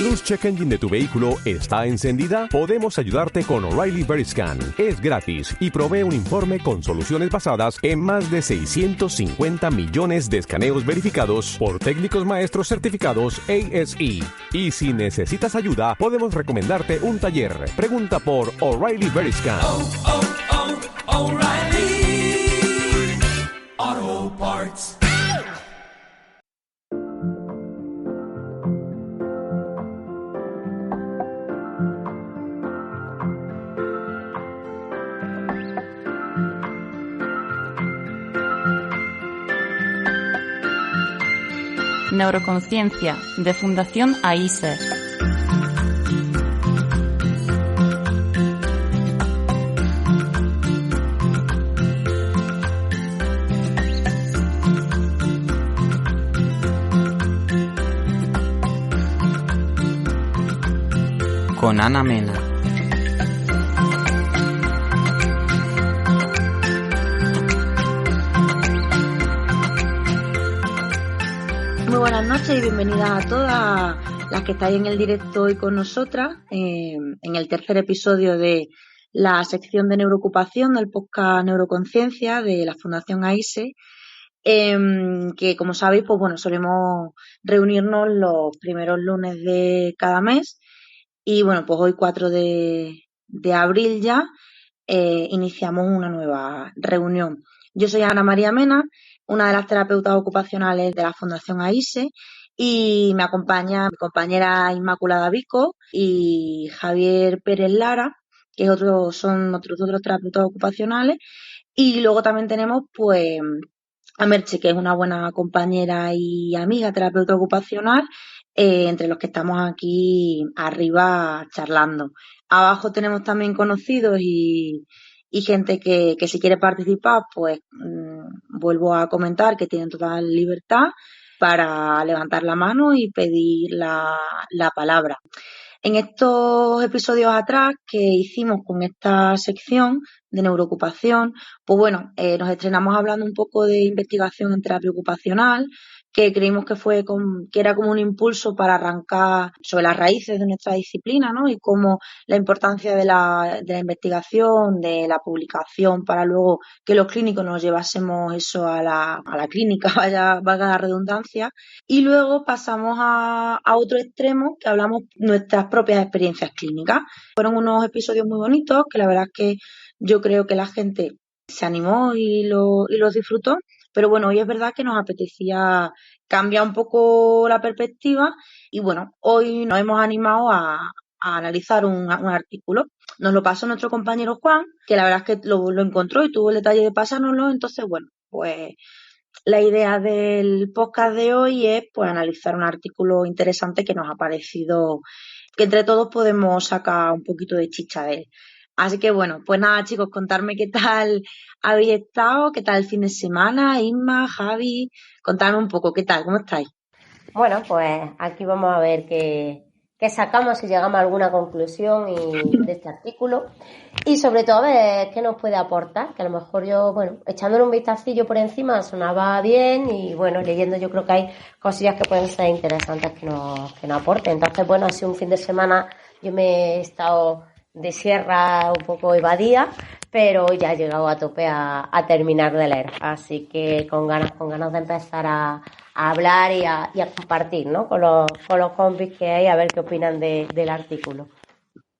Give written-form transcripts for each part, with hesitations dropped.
luz check engine de tu vehículo está encendida? Podemos ayudarte con O'Reilly Veriscan. Es gratis y provee un informe con soluciones basadas en más de 650 millones de escaneos verificados por técnicos maestros certificados ASE. Y si necesitas ayuda, podemos recomendarte un taller. Pregunta por O'Reilly Veriscan. O'Reilly Auto Parts. Neuroconciencia, de Fundación AISE. Con Ana Mena. Muy buenas noches y bienvenidas a todas las que estáis en el directo hoy con nosotras, en el tercer episodio de la sección de neuroocupación del podcast Neuroconciencia de la Fundación AISE, que como sabéis, pues bueno, solemos reunirnos los primeros lunes de cada mes y bueno, pues hoy 4 de abril ya iniciamos una nueva reunión. Yo soy Ana María Mena, una de las terapeutas ocupacionales de la Fundación AISE, y me acompaña mi compañera Inmaculada Vico y Javier Pérez Lara, que son otros terapeutas ocupacionales, y luego también tenemos pues a Merche, que es una buena compañera y amiga terapeuta ocupacional, entre los que estamos aquí arriba charlando. Abajo tenemos también conocidos y gente que si quiere participar, pues vuelvo a comentar que tienen total libertad para levantar la mano y pedir la palabra. En estos episodios atrás que hicimos con esta sección de neuroocupación, pues bueno, nos estrenamos hablando un poco de investigación en terapia ocupacional, que creímos que era como un impulso para arrancar sobre las raíces de nuestra disciplina, ¿no? Y cómo la importancia de la investigación, de la publicación, para luego que los clínicos nos llevásemos eso a la clínica, valga la redundancia. Y luego pasamos a otro extremo, que hablamos nuestras propias experiencias clínicas. Fueron unos episodios muy bonitos, que la verdad es que yo creo que la gente se animó y los disfrutó. Pero bueno, hoy es verdad que nos apetecía cambiar un poco la perspectiva y bueno, hoy nos hemos animado a analizar un artículo. Nos lo pasó nuestro compañero Juan, que la verdad es que lo encontró y tuvo el detalle de pasárnoslo. Entonces, bueno, pues la idea del podcast de hoy es pues analizar un artículo interesante que nos ha parecido que entre todos podemos sacar un poquito de chicha de él. Así que bueno, pues nada chicos, contarme qué tal habéis estado, qué tal el fin de semana, Inma, Javi, contadme un poco, ¿qué tal? ¿Cómo estáis? Bueno, pues aquí vamos a ver qué sacamos, si llegamos a alguna conclusión de este artículo y sobre todo a ver qué nos puede aportar, que a lo mejor yo, bueno, echándole un vistacillo por encima sonaba bien y bueno, leyendo yo creo que hay cosillas que pueden ser interesantes que nos aporten. Entonces, bueno, ha sido un fin de semana, yo me he estado de sierra un poco evadida, pero ya he llegado a tope a terminar de leer, así que con ganas de empezar a hablar y a compartir, ¿no? con los compis que hay, a ver qué opinan del artículo.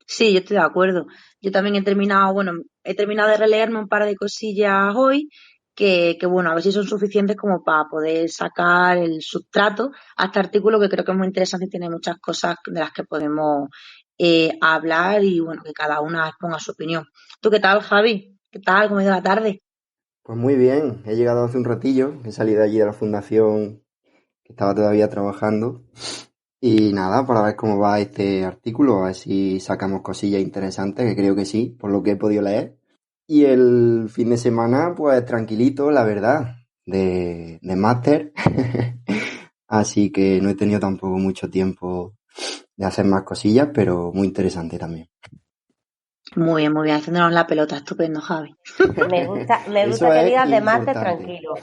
Sí, yo estoy de acuerdo. Yo también he terminado de releerme un par de cosillas hoy que bueno, a ver si son suficientes como para poder sacar el sustrato a este artículo, que creo que es muy interesante y tiene muchas cosas de las que podemos hablar y bueno, que cada una exponga su opinión. ¿Tú qué tal, Javi? ¿Qué tal? ¿Cómo ha ido la tarde? Pues muy bien, he llegado hace un ratillo, he salido de allí de la fundación que estaba todavía trabajando y nada, para ver cómo va este artículo, a ver si sacamos cosillas interesantes, que creo que sí, por lo que he podido leer. Y el fin de semana, pues tranquilito, la verdad, de máster, así que no he tenido tampoco mucho tiempo de hacer más cosillas, pero muy interesante también. Muy bien, haciéndonos la pelota, estupendo, Javi. Me gusta que digas de máster tranquilo.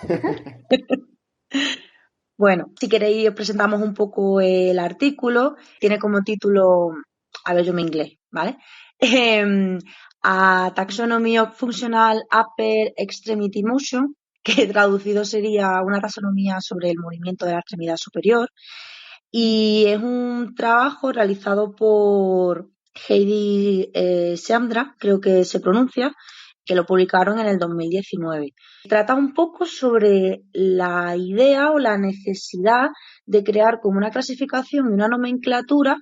Bueno, si queréis os presentamos un poco el artículo. Tiene como título, a ver, yo me inglés, ¿vale? A Taxonomy of Functional Upper Extremity Motion, que traducido sería una taxonomía sobre el movimiento de la extremidad superior. Y es un trabajo realizado por Heidi Sandra, creo que se pronuncia, que lo publicaron en el 2019. Trata un poco sobre la idea o la necesidad de crear como una clasificación y una nomenclatura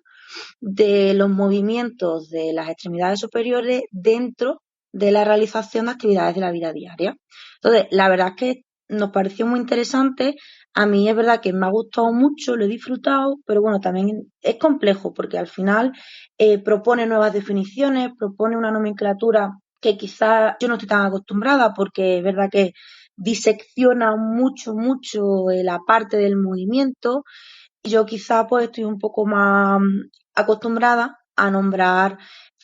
de los movimientos de las extremidades superiores dentro de la realización de actividades de la vida diaria. Entonces, la verdad es que nos pareció muy interesante. A mí es verdad que me ha gustado mucho, lo he disfrutado, pero bueno, también es complejo porque al final propone nuevas definiciones, propone una nomenclatura que quizás yo no estoy tan acostumbrada porque es verdad que disecciona mucho la parte del movimiento. Yo quizá pues estoy un poco más acostumbrada a nombrar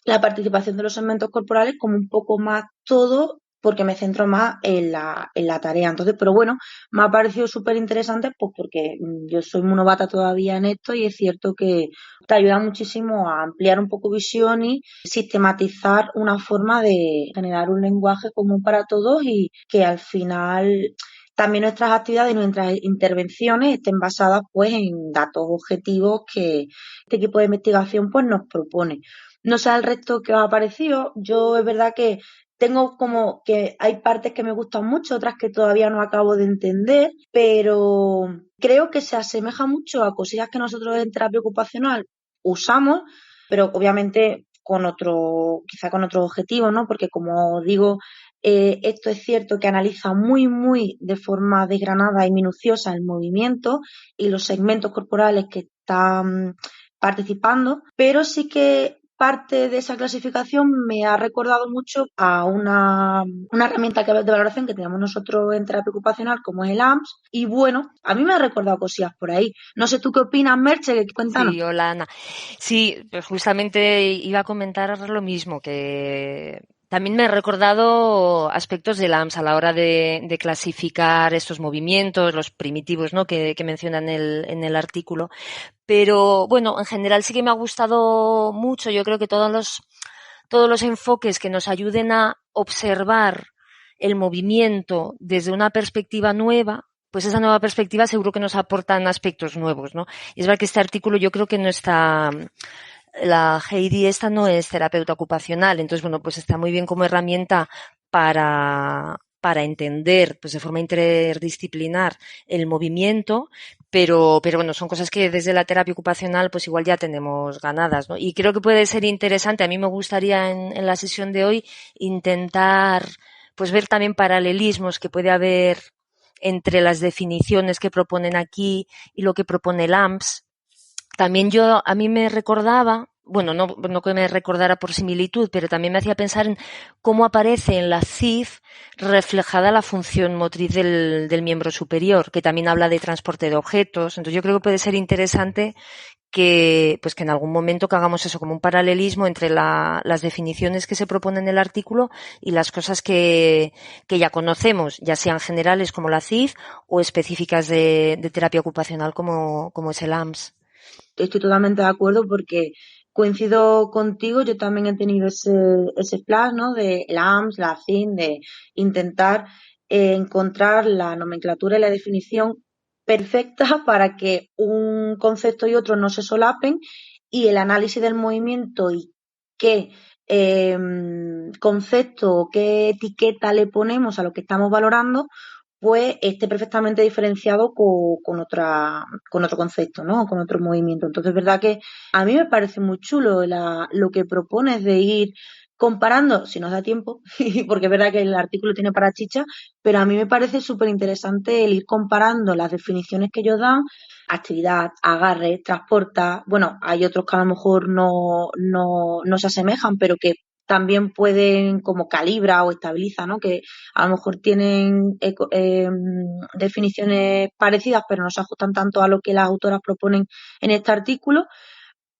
la participación de los segmentos corporales como un poco más todo porque me centro más en la tarea. Entonces, pero bueno, me ha parecido súper interesante pues porque yo soy muy novata todavía en esto y es cierto que te ayuda muchísimo a ampliar un poco visión y sistematizar una forma de generar un lenguaje común para todos y que al final también nuestras actividades y nuestras intervenciones estén basadas pues en datos objetivos que este equipo de investigación pues nos propone. No sé al resto qué os ha parecido. Yo es verdad que tengo como que hay partes que me gustan mucho, otras que todavía no acabo de entender, pero creo que se asemeja mucho a cosillas que nosotros en terapia ocupacional usamos, pero obviamente con otro, quizá con otro objetivo, ¿no? Porque como digo, esto es cierto que analiza muy de forma desgranada y minuciosa el movimiento y los segmentos corporales que están participando, pero sí que parte de esa clasificación me ha recordado mucho a una herramienta de valoración que tenemos nosotros en terapia ocupacional como es el AMS y bueno, a mí me ha recordado cosillas por ahí. No sé tú qué opinas, Merche, cuéntanos. Sí, hola Ana. Sí, pues justamente iba a comentar lo mismo, que también me he recordado aspectos del AMS a la hora de clasificar estos movimientos, los primitivos, ¿no? que menciona en el artículo. Pero bueno, en general sí que me ha gustado mucho. Yo creo que todos los enfoques que nos ayuden a observar el movimiento desde una perspectiva nueva, pues esa nueva perspectiva seguro que nos aportan aspectos nuevos, ¿no? Y es verdad que este artículo yo creo que no está, la Heidi esta no es terapeuta ocupacional, entonces bueno, pues está muy bien como herramienta para entender pues de forma interdisciplinar el movimiento, pero bueno, son cosas que desde la terapia ocupacional pues igual ya tenemos ganadas, ¿no? Y creo que puede ser interesante, a mí me gustaría en la sesión de hoy intentar pues ver también paralelismos que puede haber entre las definiciones que proponen aquí y lo que propone el AMS. También a mí me recordaba, bueno, no que me recordara por similitud, pero también me hacía pensar en cómo aparece en la CIF reflejada la función motriz del miembro superior, que también habla de transporte de objetos. Entonces yo creo que puede ser interesante que en algún momento que hagamos eso como un paralelismo entre las definiciones que se proponen en el artículo y las cosas que ya conocemos, ya sean generales como la CIF o específicas de terapia ocupacional como es el AMS. Estoy totalmente de acuerdo porque coincido contigo, yo también he tenido ese plan, ¿no? De la AMS, la CIN, de intentar encontrar la nomenclatura y la definición perfecta para que un concepto y otro no se solapen y el análisis del movimiento y qué concepto o qué etiqueta le ponemos a lo que estamos valorando pues esté perfectamente diferenciado con otro concepto, ¿no? Con otro movimiento. Entonces, es verdad que a mí me parece muy chulo lo que propones de ir comparando, si nos da tiempo, porque es verdad que el artículo tiene para chicha, pero a mí me parece súper interesante el ir comparando las definiciones que ellos dan, actividad, agarre, transporta, bueno, hay otros que a lo mejor no se asemejan, pero que también pueden como calibra o estabiliza, ¿no? Que a lo mejor tienen definiciones parecidas, pero no se ajustan tanto a lo que las autoras proponen en este artículo.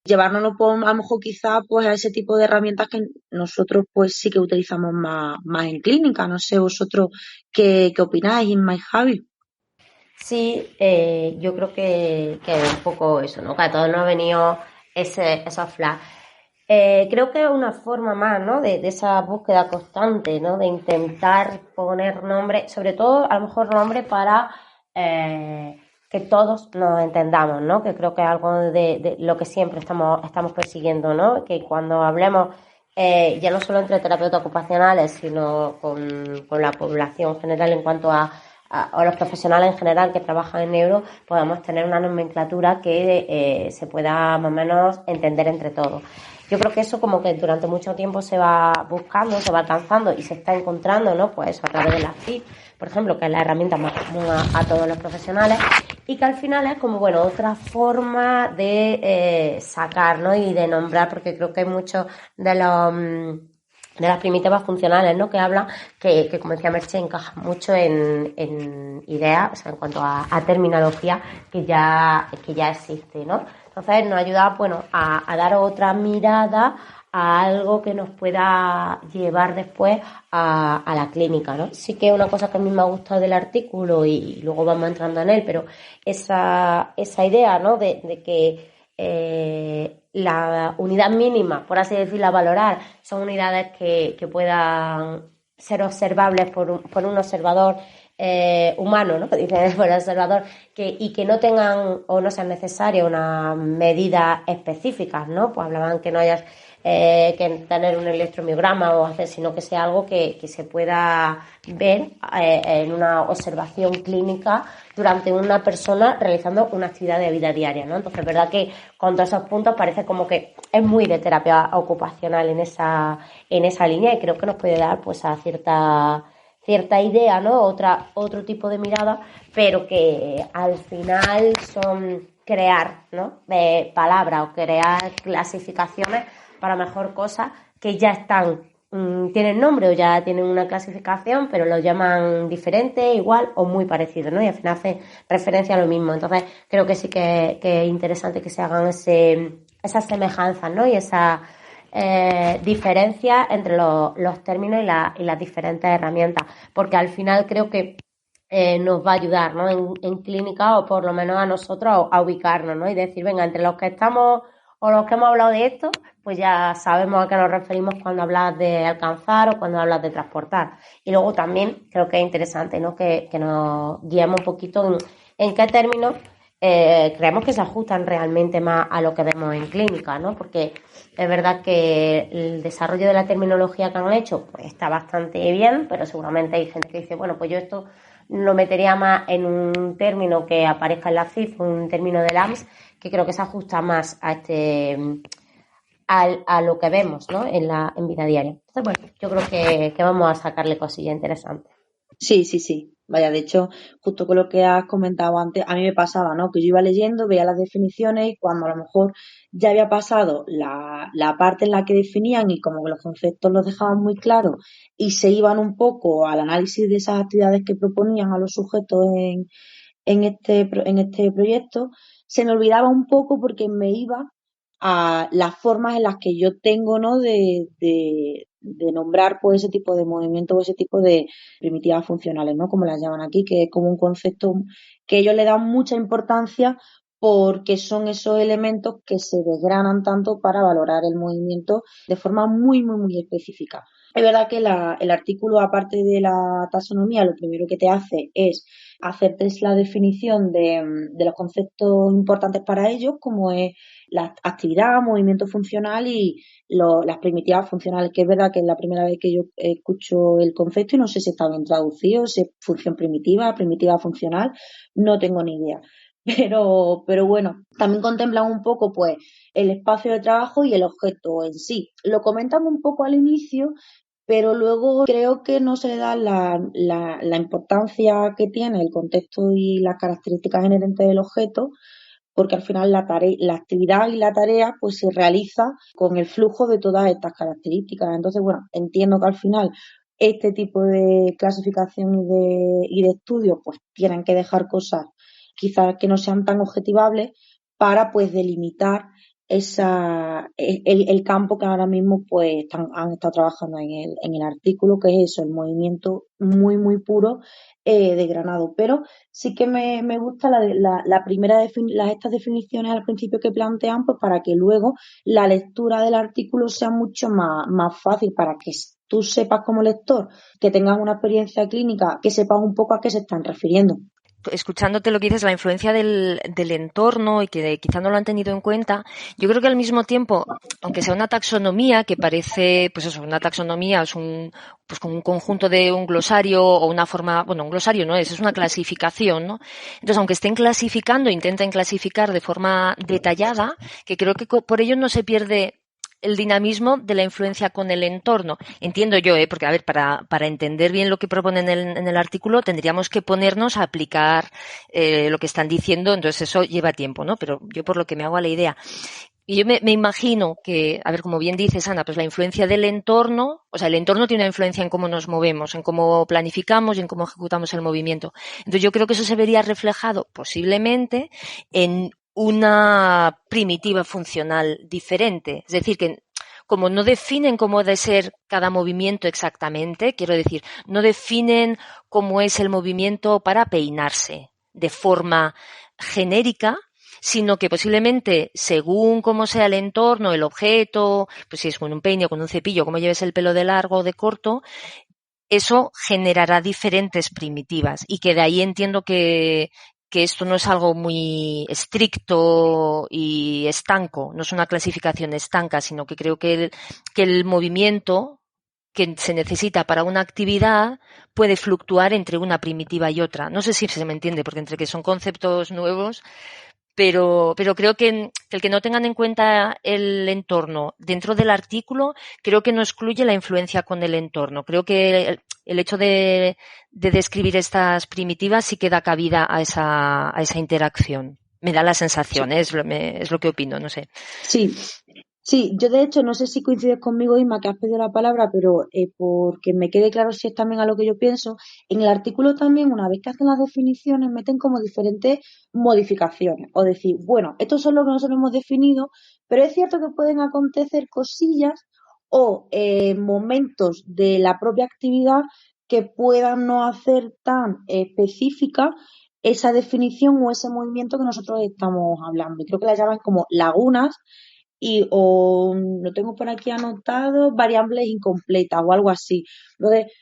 Llevárnoslo a lo mejor quizá pues a ese tipo de herramientas que nosotros pues sí que utilizamos más en clínica. No sé vosotros qué opináis, Inma y Javi. Sí, yo creo que un poco eso, ¿no? Que a todos nos ha venido esos flash. Creo que es una forma más, ¿no? De esa búsqueda constante, ¿no? De intentar poner nombre, sobre todo a lo mejor nombre para que todos nos entendamos, ¿no? Que creo que es algo de lo que siempre estamos persiguiendo, ¿no? Que cuando hablemos ya no solo entre terapeutas ocupacionales, sino con la población general en cuanto a los profesionales en general que trabajan en neuro, podamos tener una nomenclatura que se pueda más o menos entender entre todos. Yo creo que eso como que durante mucho tiempo se va buscando, se va alcanzando y se está encontrando, ¿no? Pues a través de la FIP, por ejemplo, que es la herramienta más común a todos los profesionales y que al final es como, bueno, otra forma de sacar, ¿no? Y de nombrar, porque creo que hay muchos de las primitivas funcionales, ¿no? Que hablan, que como decía Merche, encajan mucho en ideas, o sea, en cuanto a terminología que ya existe, ¿no? Entonces nos ayuda, bueno, a dar otra mirada a algo que nos pueda llevar después a la clínica, ¿no? Sí que es una cosa que a mí me ha gustado del artículo y luego vamos entrando en él, pero esa idea, ¿no? De que la unidad mínima, por así decirlo, a valorar, son unidades que puedan ser observables por un observador humano, ¿no? Dice por el observador, y que no tengan o no sean necesarias unas medidas específicas, ¿no? Pues hablaban que no hayas que tener un electromiograma o hacer, sino que sea algo que se pueda ver en una observación clínica durante una persona realizando una actividad de vida diaria, ¿no? Entonces, es verdad que con todos esos puntos parece como que es muy de terapia ocupacional en esa línea y creo que nos puede dar pues a cierta idea, ¿no? Otro tipo de mirada, pero que al final son crear, ¿no? Palabras o crear clasificaciones para mejor cosas que ya están, tienen nombre o ya tienen una clasificación, pero lo llaman diferente, igual o muy parecido, ¿no? Y al final hace referencia a lo mismo. Entonces, creo que sí que es interesante que se hagan esas semejanzas, ¿no? Y esa diferencia entre los términos y las diferentes herramientas, porque al final creo que nos va a ayudar, ¿no? En clínica o por lo menos a nosotros a ubicarnos, ¿no? Y decir, venga, entre los que estamos o los que hemos hablado de esto, pues ya sabemos a qué nos referimos cuando hablas de alcanzar o cuando hablas de transportar. Y luego también creo que es interesante, ¿no? Que nos guiemos un poquito en qué términos creemos que se ajustan realmente más a lo que vemos en clínica, ¿no? Porque es verdad que el desarrollo de la terminología que han hecho pues está bastante bien, pero seguramente hay gente que dice, bueno, pues yo esto lo metería más en un término que aparezca en la CIF, un término del AMS, que creo que se ajusta más a lo que vemos, ¿no? En vida diaria. Entonces, bueno, yo creo que vamos a sacarle cosillas interesantes. Sí, sí, sí. Vaya, de hecho, justo con lo que has comentado antes, a mí me pasaba, ¿no? Que yo iba leyendo, veía las definiciones y cuando a lo mejor ya había pasado la parte en la que definían y como que los conceptos los dejaban muy claros y se iban un poco al análisis de esas actividades que proponían a los sujetos en este proyecto, se me olvidaba un poco porque me iba a las formas en las que yo tengo, ¿no? De nombrar pues ese tipo de movimientos o ese tipo de primitivas funcionales, ¿no? Como las llaman aquí, que es como un concepto que ellos le dan mucha importancia porque son esos elementos que se desgranan tanto para valorar el movimiento de forma muy, muy, muy específica. Es verdad que el artículo, aparte de la taxonomía, lo primero que te hace es hacerte la definición de los conceptos importantes para ellos, como es la actividad, movimiento funcional y las primitivas funcionales, que es verdad que es la primera vez que yo escucho el concepto y no sé si está bien traducido, si es función primitiva, primitiva funcional, no tengo ni idea. Pero bueno, también contemplan un poco pues el espacio de trabajo y el objeto en sí. Lo comentan un poco al inicio, pero luego creo que no se le da la importancia que tiene el contexto y las características inherentes del objeto, porque al final la actividad y la tarea pues se realiza con el flujo de todas estas características. Entonces, bueno, entiendo que al final este tipo de clasificación y de estudio pues tienen que dejar cosas quizás que no sean tan objetivables para pues delimitar el campo que ahora mismo pues han estado trabajando en el artículo, que es eso, el movimiento muy muy puro desgranado. Pero sí que me gusta la primera estas definiciones al principio que plantean, pues para que luego la lectura del artículo sea mucho más fácil, para que tú sepas como lector, que tengas una experiencia clínica, que sepas un poco a qué se están refiriendo. Escuchándote lo que dices, la influencia del entorno y que quizá no lo han tenido en cuenta, yo creo que al mismo tiempo, aunque sea una taxonomía que parece, pues eso, una taxonomía es pues como un conjunto de un glosario o una forma, bueno, un glosario no es una clasificación, ¿no? Entonces, aunque estén clasificando, intenten clasificar de forma detallada, que creo que por ello no se pierde el dinamismo de la influencia con el entorno. Entiendo yo, porque a ver, para entender bien lo que proponen en el artículo, tendríamos que ponernos a aplicar lo que están diciendo, entonces eso lleva tiempo, ¿no? Pero yo por lo que me hago a la idea. Y yo me imagino que, a ver, como bien dices, Ana, pues la influencia del entorno, o sea, el entorno tiene una influencia en cómo nos movemos, en cómo planificamos y en cómo ejecutamos el movimiento. Entonces yo creo que eso se vería reflejado posiblemente en una primitiva funcional diferente. Es decir, que como no definen cómo ha de ser cada movimiento exactamente, quiero decir, no definen cómo es el movimiento para peinarse de forma genérica, sino que posiblemente, según cómo sea el entorno, el objeto, pues si es con un peine o con un cepillo, cómo lleves el pelo de largo o de corto, eso generará diferentes primitivas y que de ahí entiendo que esto no es algo muy estricto y estanco, no es una clasificación estanca, sino que creo que el movimiento que se necesita para una actividad puede fluctuar entre una primitiva y otra. No sé si se me entiende, porque entre que son conceptos nuevos, pero creo que el que no tengan en cuenta el entorno dentro del artículo, creo que no excluye la influencia con el entorno. Creo que el hecho de describir estas primitivas sí que da cabida a esa interacción. Me da la sensación, es lo que opino, no sé. Sí, yo de hecho no sé si coincides conmigo, Isma, que has pedido la palabra, pero porque me quede claro si es también a lo que yo pienso, en el artículo también, una vez que hacen las definiciones, meten como diferentes modificaciones. O decir, bueno, esto son lo que nosotros hemos definido, pero es cierto que pueden acontecer cosillas o momentos de la propia actividad que puedan no hacer tan específica esa definición o ese movimiento que nosotros estamos hablando. Y creo que la llaman como lagunas o lo tengo por aquí anotado, variables incompletas o algo así. Entonces,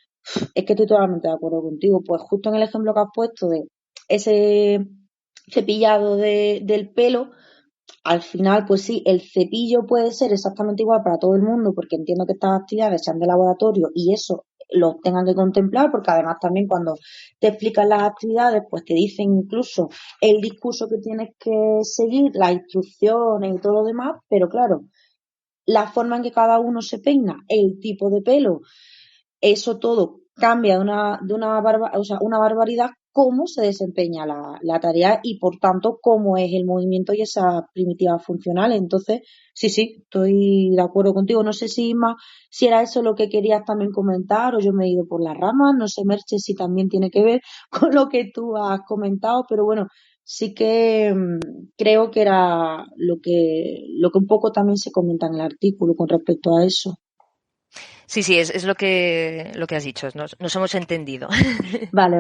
es que estoy totalmente de acuerdo contigo. Pues justo en el ejemplo que has puesto de ese cepillado del pelo, al final, pues sí, el cepillo puede ser exactamente igual para todo el mundo, porque entiendo que estas actividades sean de laboratorio y eso lo tengan que contemplar, porque además también cuando te explican las actividades, pues te dicen incluso el discurso que tienes que seguir, las instrucciones y todo lo demás, pero claro, la forma en que cada uno se peina, el tipo de pelo, eso todo cambia una barbaridad cómo se desempeña la tarea y por tanto cómo es el movimiento y esa primitiva funcional. Entonces, sí, estoy de acuerdo contigo. No sé si era eso lo que querías también comentar o yo me he ido por las ramas. No sé, Merche, si también tiene que ver con lo que tú has comentado, pero bueno, sí que creo que era lo que un poco también se comenta en el artículo con respecto a eso. Sí, es lo que has dicho, nos hemos entendido. Vale.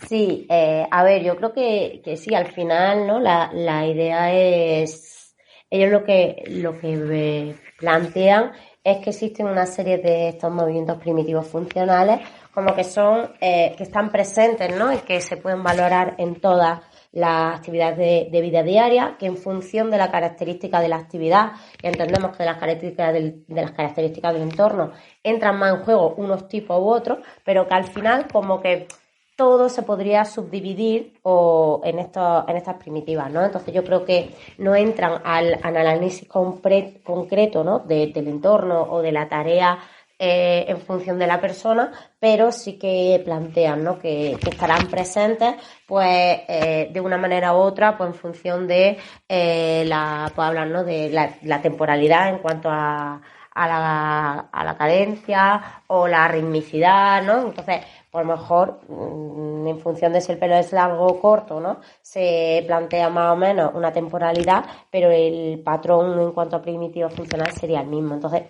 Sí, a ver, yo creo que sí, al final, ¿no? La idea es, ellos lo que plantean es que existen una serie de estos movimientos primitivos funcionales como que son, que están presentes, ¿no? Y que se pueden valorar en todas las actividades de vida diaria, que en función de la característica de la actividad, que entendemos que de las características del entorno entran más en juego unos tipos u otros, pero que al final como que todo se podría subdividir en estas primitivas, ¿no? Entonces yo creo que no entran al análisis concreto, ¿no? del entorno o de la tarea en función de la persona, pero sí que plantean, ¿no? que estarán presentes pues de una manera u otra pues en función de pues hablar, ¿no? de la temporalidad en cuanto a la cadencia o la ritmicidad, ¿no? Entonces, por lo mejor, en función de si el pelo es largo o corto, ¿no? Se plantea más o menos una temporalidad, pero el patrón en cuanto a primitivo funcional sería el mismo. Entonces,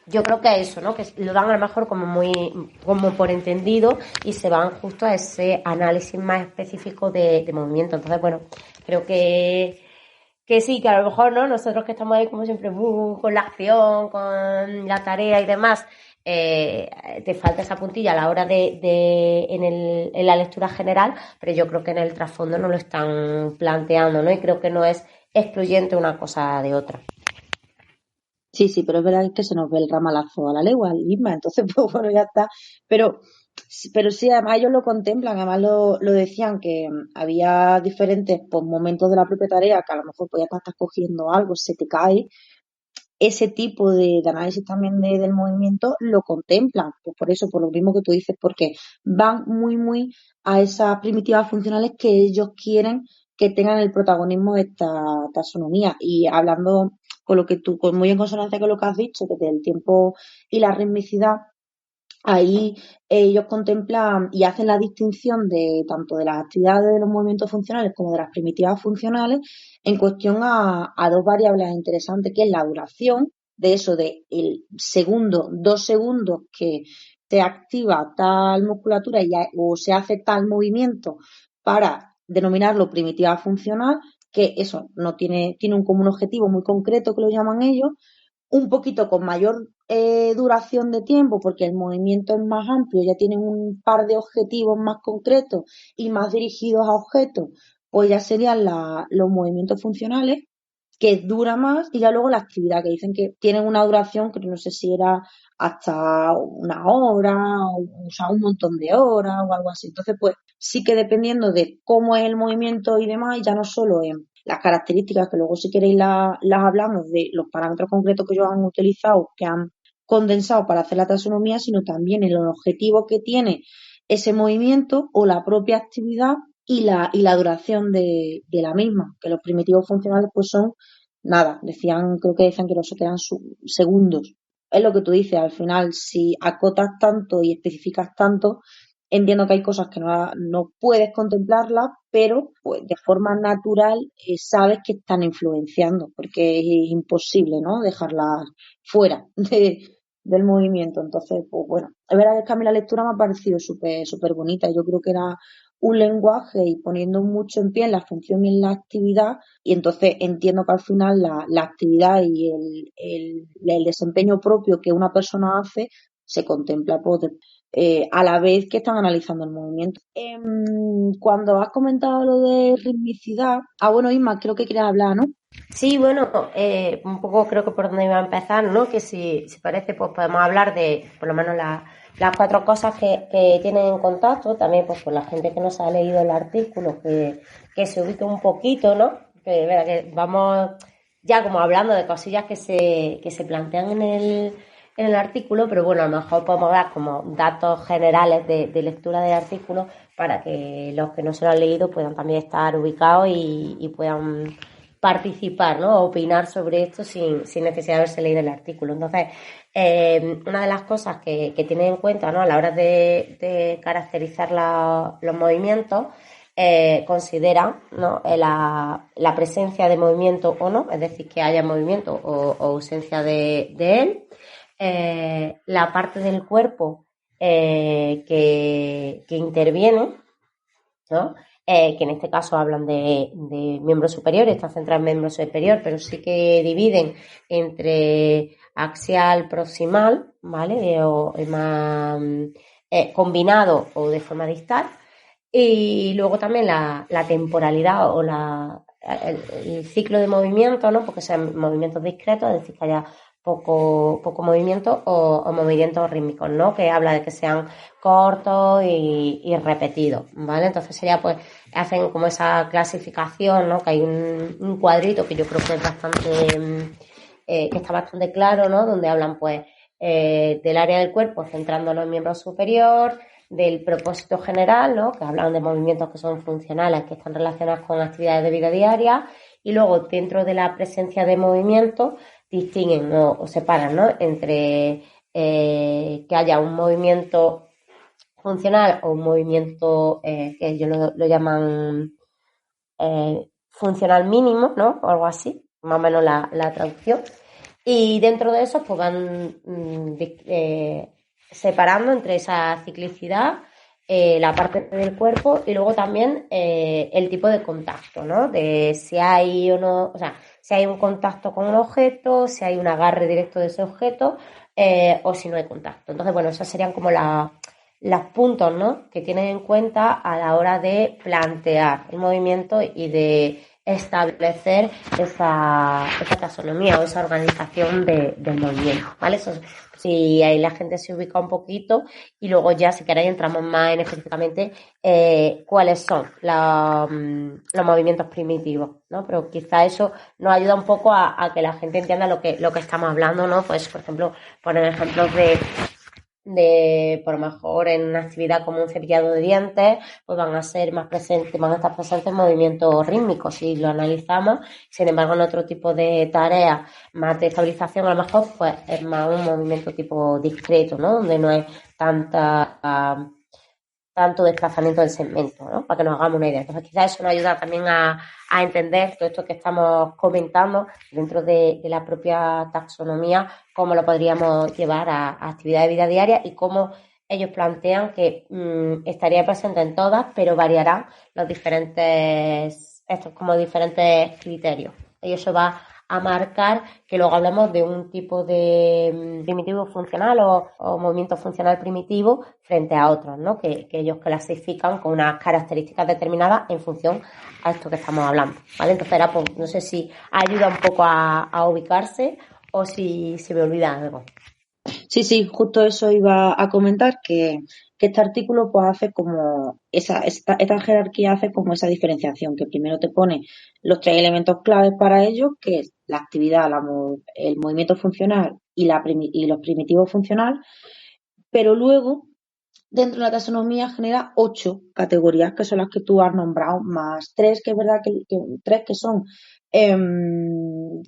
yo creo que eso, ¿no? Que lo dan a lo mejor como por entendido y se van justo a ese análisis más específico de movimiento. Entonces, bueno, creo que sí, que a lo mejor, ¿no? Nosotros que estamos ahí como siempre con la acción, con la tarea y demás, te falta esa puntilla a la hora en la lectura general, pero yo creo que en el trasfondo no lo están planteando, ¿no? Y creo que no es excluyente una cosa de otra. Sí, pero es verdad que se nos ve el ramalazo a la legua, Isma, entonces pues bueno, ya está. Pero sí, además ellos lo contemplan, además lo decían que había diferentes pues, momentos de la propia tarea que a lo mejor pues ya estás cogiendo algo, se te cae. Ese tipo de análisis también del movimiento lo contemplan, pues por eso, por lo mismo que tú dices, porque van muy a esas primitivas funcionales que ellos quieren que tengan el protagonismo de esta taxonomía. Y hablando con lo que tú, muy en consonancia con lo que has dicho, que del tiempo y la ritmicidad, ahí ellos contemplan y hacen la distinción de tanto de las actividades de los movimientos funcionales como de las primitivas funcionales en cuestión a dos variables interesantes, que es la duración de eso, de el segundo, 2 segundos que se activa tal musculatura o se hace tal movimiento para denominarlo primitiva funcional, que eso no tiene un objetivo muy concreto que lo llaman ellos, un poquito con mayor duración de tiempo porque el movimiento es más amplio, ya tienen un par de objetivos más concretos y más dirigidos a objetos, pues ya serían los movimientos funcionales, que dura más, y ya luego la actividad, que dicen que tienen una duración que no sé si era hasta 1 hora, o sea, un montón de horas o algo así. Entonces, pues sí que dependiendo de cómo es el movimiento y demás, ya no solo en las características, que luego si queréis las hablamos de los parámetros concretos que ellos han utilizado, que han condensado para hacer la taxonomía, sino también en los objetivos que tiene ese movimiento o la propia actividad y la duración de la misma, que los primitivos funcionales pues son nada, creo que decían que los eran segundos. Es lo que tú dices, al final, si acotas tanto y especificas tanto, entiendo que hay cosas que no puedes contemplarlas, pero pues de forma natural sabes que están influenciando, porque es imposible, ¿no? Dejarlas fuera del movimiento. Entonces, pues bueno, es verdad que a mí la lectura me ha parecido súper bonita. Yo creo que era un lenguaje y poniendo mucho en pie en la función y en la actividad, y entonces entiendo que al final la actividad y el desempeño propio que una persona hace se contempla pues, a la vez que están analizando el movimiento. Cuando has comentado lo de ritmicidad, bueno, Isma, creo que quieres hablar, ¿no? Sí, bueno, un poco creo que por donde iba a empezar, ¿no? Que si parece, pues podemos hablar de por lo menos las 4 cosas que tienen en contacto, también pues con la gente que nos ha leído el artículo, que se ubique un poquito, ¿no? Que vamos ya como hablando de cosillas que se plantean en el artículo, pero bueno, a lo mejor podemos dar como datos generales de lectura del artículo para que los que no se lo han leído puedan también estar ubicados y puedan participar, ¿no? Opinar sobre esto sin necesidad de haberse leído el artículo. Entonces, una de las cosas que tienen en cuenta, ¿no? A la hora de caracterizar los movimientos, consideran, ¿no? la presencia de movimiento o no, es decir, que haya movimiento o ausencia de él, la parte del cuerpo que interviene, ¿no? Que en este caso hablan de miembros superiores, está centrado en miembro superior, pero sí que dividen entre axial, proximal, ¿vale? O más combinado o de forma distal. Y luego también la temporalidad o el ciclo de movimiento, ¿no? Porque sean movimientos discretos, es decir, que haya poco movimiento o movimientos rítmicos, ¿no? Que habla de que sean cortos y repetidos, ¿vale? Entonces sería, pues, hacen como esa clasificación, ¿no? Que hay un cuadrito que yo creo que es bastante, que está bastante claro, ¿no? Donde hablan, pues, del área del cuerpo centrándonos en miembro superior, del propósito general, ¿no? Que hablan de movimientos que son funcionales, que están relacionados con actividades de vida diaria, y luego dentro de la presencia de movimientos distinguen o separan, ¿no? Entre que haya un movimiento funcional o un movimiento que ellos lo llaman funcional mínimo, ¿no? O algo así, más o menos la traducción. Y dentro de eso, pues van separando entre esa ciclicidad, la parte del cuerpo y luego también el tipo de contacto, ¿no? De si hay o no, o sea, si hay un contacto con un objeto, si hay un agarre directo de ese objeto o si no hay contacto. Entonces, bueno, esas serían como los puntos, ¿no? Que tienen en cuenta a la hora de plantear el movimiento y de establecer esa taxonomía o esa organización del movimiento, ¿vale? Eso, si ahí la gente se ubica un poquito y luego ya, si queréis, entramos más en específicamente cuáles son los movimientos primitivos, ¿no? Pero quizá eso nos ayuda un poco a que la gente entienda lo que estamos hablando, ¿no? Pues, por ejemplo, poner ejemplos por lo mejor en una actividad como un cepillado de dientes, pues van a estar presentes movimientos rítmicos si lo analizamos. Sin embargo, en otro tipo de tareas más de estabilización, a lo mejor pues es más un movimiento tipo discreto, ¿no? Donde no hay tanto desplazamiento del segmento, ¿no? Para que nos hagamos una idea. Entonces, quizás eso nos ayuda también a entender todo esto que estamos comentando dentro de la propia taxonomía, cómo lo podríamos llevar a actividades de vida diaria y cómo ellos plantean que estaría presente en todas, pero variarán diferentes criterios. Y eso va a marcar que luego hablamos de un tipo de primitivo funcional o movimiento funcional primitivo frente a otros, ¿no? Que ellos clasifican con unas características determinadas en función a esto que estamos hablando, ¿vale? Entonces era, pues, no sé si ayuda un poco a ubicarse o si se me olvida algo. Sí, justo eso iba a comentar, que este artículo pues hace como esta jerarquía hace como esa diferenciación, que primero te pone los tres elementos claves para ello, que es la actividad, el movimiento funcional y los primitivos funcional, pero luego dentro de la taxonomía genera 8 categorías, que son las que tú has nombrado, más 3, que es verdad que 3 que son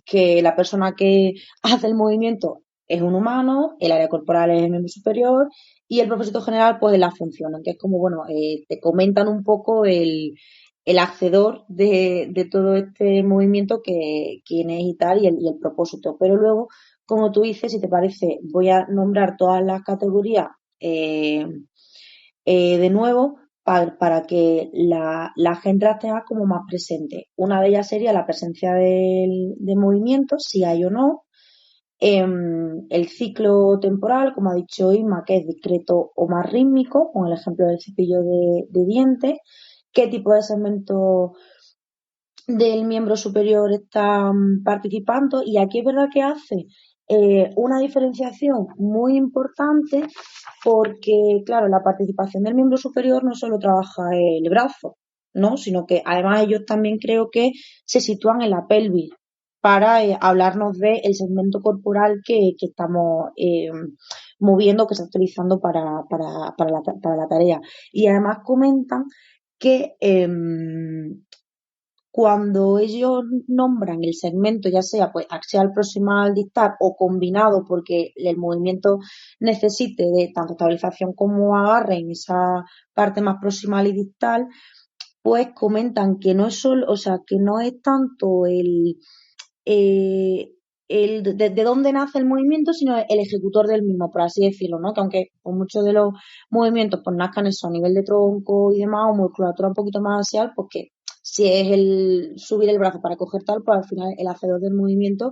que la persona que hace el movimiento es un humano, el área corporal es el miembro superior y el propósito general pues es la función, que es como, bueno, te comentan un poco el hacedor de todo este movimiento, quién es y tal, y el propósito. Pero luego, como tú dices, si te parece, voy a nombrar todas las categorías de nuevo para que la gente las tenga como más presente. Una de ellas sería la presencia de movimiento, si hay o no. El ciclo temporal, como ha dicho Isma, que es discreto o más rítmico, con el ejemplo del cepillo de dientes. ¿Qué tipo de segmento del miembro superior está participando? Y aquí es verdad que hace una diferenciación muy importante, porque, claro, la participación del miembro superior no solo trabaja el brazo, ¿no? Sino que además ellos también creo que se sitúan en la pelvis para hablarnos del segmento corporal que estamos moviendo, que está utilizando para la tarea. Y además comentan que cuando ellos nombran el segmento, ya sea pues axial, proximal, distal o combinado, porque el movimiento necesite de tanto estabilización como agarre en esa parte más proximal y distal, pues comentan que no es solo, o sea, que no es tanto de dónde nace el movimiento, sino el ejecutor del mismo, por así decirlo, ¿no? Que aunque pues, muchos de los movimientos pues nazcan eso a nivel de tronco y demás, o musculatura un poquito más axial, pues que si es el subir el brazo para coger tal, pues al final el hacedor del movimiento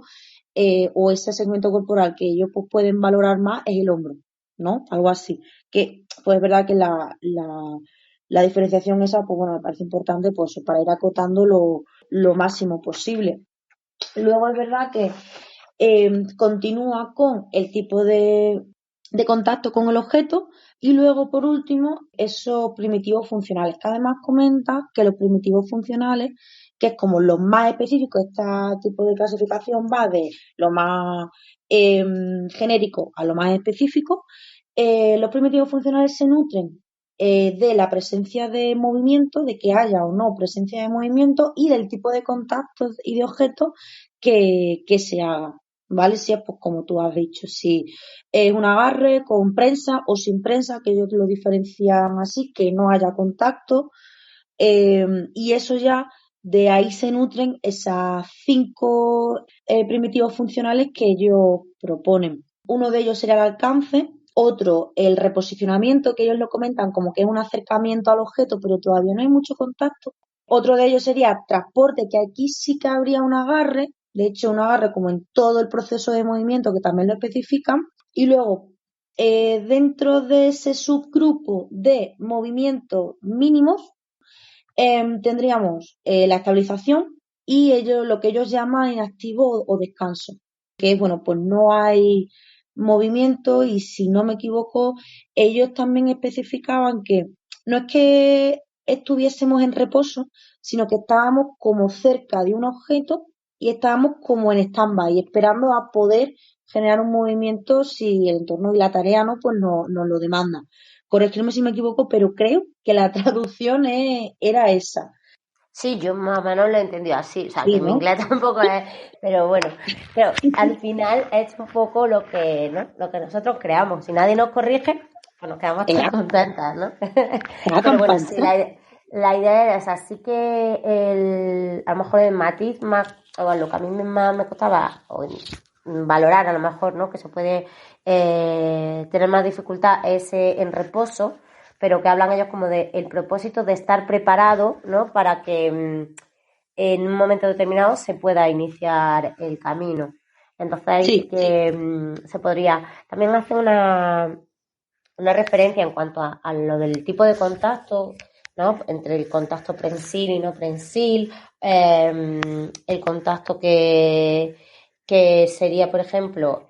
o ese segmento corporal que ellos pues pueden valorar más es el hombro, ¿no? Algo así. Que pues es verdad que la diferenciación esa, pues bueno, me parece importante pues para ir acotando lo máximo posible. Luego es verdad que continúa con el tipo de contacto con el objeto y luego, por último, esos primitivos funcionales, que además comenta que los primitivos funcionales, que es como los más específicos, este tipo de clasificación va de lo más genérico a lo más específico. Los primitivos funcionales se nutren de la presencia de movimiento, de que haya o no presencia de movimiento y del tipo de contactos y de objetos que se haga, ¿vale? Si es pues como tú has dicho, si es un agarre con prensa o sin prensa, que ellos lo diferencian así, que no haya contacto, y eso ya de ahí se nutren esas 5 primitivos funcionales que ellos proponen. Uno de ellos sería el alcance, otro el reposicionamiento, que ellos lo comentan como que es un acercamiento al objeto, pero todavía no hay mucho contacto. Otro de ellos sería transporte, que aquí sí que habría un agarre, de hecho un agarre como en todo el proceso de movimiento, que también lo especifican. Y luego, dentro de ese subgrupo de movimientos mínimos, tendríamos la estabilización y lo que ellos llaman inactivo o descanso, que es, bueno, pues no hay movimiento y, si no me equivoco, ellos también especificaban que no es que estuviésemos en reposo, sino que estábamos como cerca de un objeto y estábamos como en stand-by, esperando a poder generar un movimiento si el entorno y la tarea no, pues nos lo demanda. Corregirme si me equivoco, pero creo que la traducción era esa. Sí, yo más o menos lo he entendido así, o sea, Sí, que mi ¿no? inglés tampoco es, pero bueno, pero al final es un poco lo que, ¿no? Lo que nosotros creamos. Si nadie nos corrige, pues nos quedamos tan contentas, ¿no? Pero bueno, sí, la idea era esa, así que a lo mejor el matiz más, o lo que a mí más me costaba valorar, a lo mejor, ¿no? Que se puede tener más dificultad es en reposo, pero que hablan ellos como de el propósito de estar preparado, ¿no? Para que en un momento determinado se pueda iniciar el camino. Entonces ahí sí que se podría. También hace una referencia en cuanto a lo del tipo de contacto, ¿no? Entre el contacto prensil y no prensil, el contacto que sería, por ejemplo,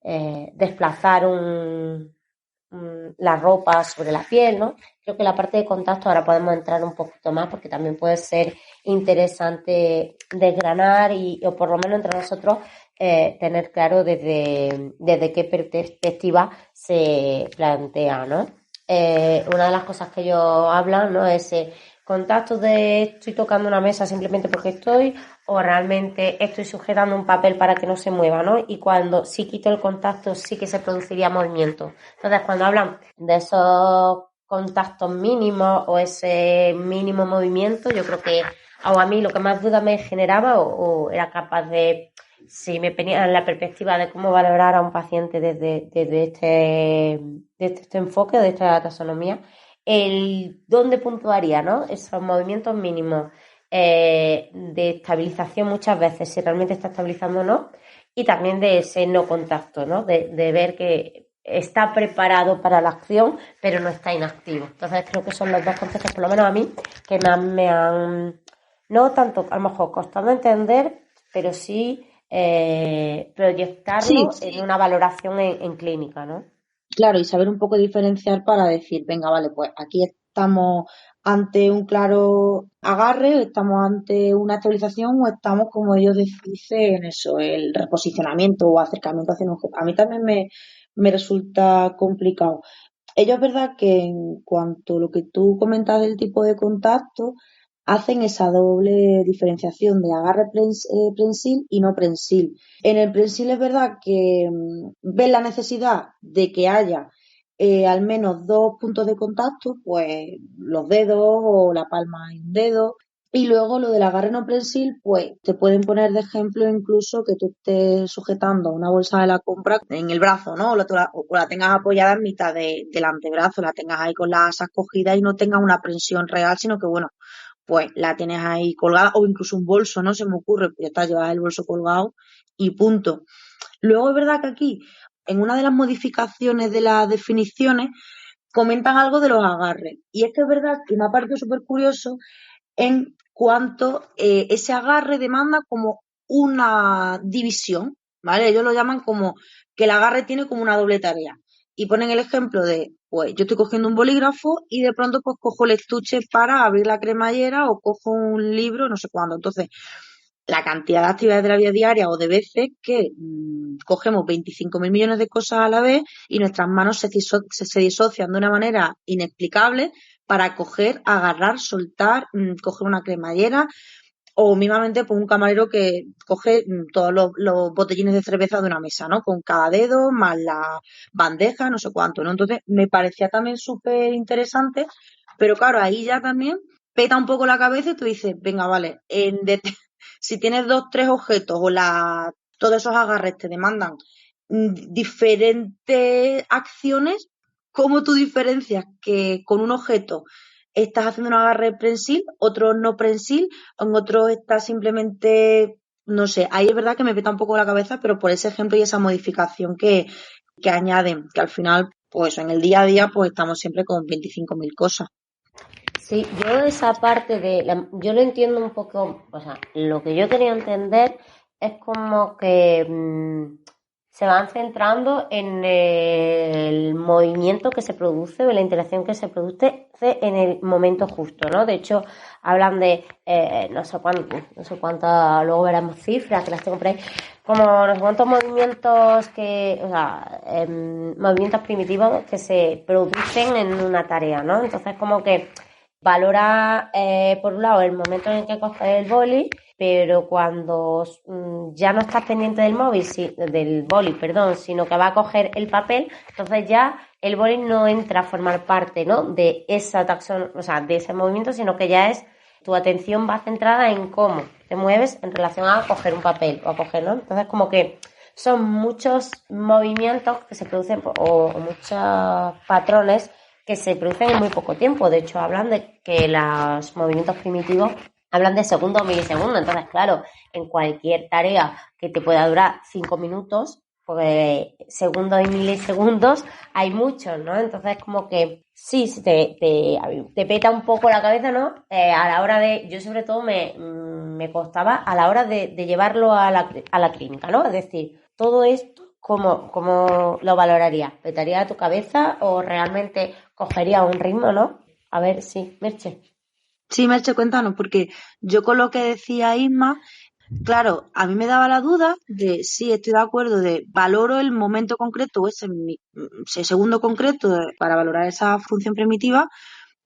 desplazar la ropa sobre la piel, ¿no? Creo que la parte de contacto ahora podemos entrar un poquito más porque también puede ser interesante desgranar o por lo menos entre nosotros tener claro desde qué perspectiva se plantea, ¿no? Una de las cosas que ellos hablan, ¿no? Es contacto de estoy tocando una mesa simplemente porque estoy, o realmente estoy sujetando un papel para que no se mueva, ¿no? Y cuando sí quito el contacto sí que se produciría movimiento. Entonces, cuando hablan de esos contactos mínimos o ese mínimo movimiento, yo creo que a mí lo que más duda me generaba o era capaz de, si me ponía en la perspectiva de cómo valorar a un paciente desde este enfoque, de esta taxonomía, el dónde puntuaría, ¿no? Esos movimientos mínimos de estabilización muchas veces, si realmente está estabilizando o no, y también de ese no contacto, ¿no? De ver que está preparado para la acción, pero no está inactivo. Entonces creo que son los dos conceptos, por lo menos a mí, que más me han, no tanto a lo mejor costado entender, pero sí proyectarlo en una valoración en clínica, ¿no? Claro, y saber un poco diferenciar para decir, venga, vale, pues aquí estamos ante un claro agarre, estamos ante una estabilización o estamos, como ellos dicen, eso, el reposicionamiento o acercamiento hacia un objeto. A mí también me resulta complicado. Ellos es verdad que en cuanto a lo que tú comentas del tipo de contacto, hacen esa doble diferenciación de agarre prensil y no prensil. En el prensil es verdad que ven la necesidad de que haya al menos 2 puntos de contacto, pues los dedos o la palma y un dedo. Y luego lo del agarre no prensil, pues te pueden poner de ejemplo incluso que tú estés sujetando una bolsa de la compra en el brazo, ¿no? O la tengas apoyada en mitad del antebrazo, la tengas ahí con las asas cogidas y no tengas una prensión real, sino que, bueno, pues la tienes ahí colgada, o incluso un bolso, ¿no? Se me ocurre, pues ya está, llevas el bolso colgado y punto. Luego es verdad que aquí, en una de las modificaciones de las definiciones, comentan algo de los agarres. Y es que es verdad que me ha parecido súper curioso en cuanto ese agarre demanda como una división, ¿vale? Ellos lo llaman como que el agarre tiene como una doble tarea. Y ponen el ejemplo de, pues yo estoy cogiendo un bolígrafo y de pronto pues cojo el estuche para abrir la cremallera o cojo un libro, no sé cuándo. Entonces, la cantidad de actividades de la vida diaria o de veces que cogemos 25.000 millones de cosas a la vez y nuestras manos se disocian de una manera inexplicable para coger, agarrar, soltar, coger una cremallera o mismamente pues un camarero que coge todos los botellines de cerveza de una mesa, ¿no? Con cada dedo, más la bandeja, no sé cuánto, ¿no? Entonces me parecía también súper interesante, pero claro, ahí ya también peta un poco la cabeza y tú dices, venga, vale, si tienes 2, 3 objetos o todos esos agarres te demandan diferentes acciones, ¿cómo tú diferencias que con un objeto estás haciendo un agarre prensil, otro no prensil, en otro estás simplemente, no sé, ahí es verdad que me peta un poco la cabeza, pero por ese ejemplo y esa modificación que añaden, que al final, pues en el día a día, pues estamos siempre con 25.000 cosas. Sí, yo esa parte yo lo entiendo un poco, o sea, lo que yo quería entender es como que se van centrando en el movimiento que se produce o la interacción que se produce en el momento justo, ¿no? De hecho, hablan de no sé cuántas, luego veremos cifras que las tengo por ahí, como no sé cuántos movimientos movimientos primitivos que se producen en una tarea, ¿no? Entonces, como que valora, por un lado, el momento en el que coges el boli, pero cuando ya no estás pendiente del boli, sino que va a coger el papel, entonces ya el boli no entra a formar parte, ¿no?, de esa de ese movimiento, sino que ya tu atención va centrada en cómo te mueves en relación a coger un papel o a coger, ¿no? Entonces, como que son muchos movimientos que se producen o muchos patrones que se producen en muy poco tiempo. De hecho, hablan de que los movimientos primitivos hablan de segundos o milisegundos. Entonces, claro, en cualquier tarea que te pueda durar 5 minutos, pues segundos y milisegundos hay muchos, ¿no? Entonces, como que sí, te peta un poco la cabeza, ¿no? A la hora yo sobre todo me costaba a la hora de llevarlo a la clínica, ¿no? Es decir, todo esto, ¿cómo lo valorarías? ¿Petaría tu cabeza o realmente cogería un ritmo, no? A ver, sí, Merche. Sí, Merche, cuéntanos, porque yo con lo que decía Isma, claro, a mí me daba la duda de sí, estoy de acuerdo, valoro el momento concreto o ese segundo concreto para valorar esa función primitiva,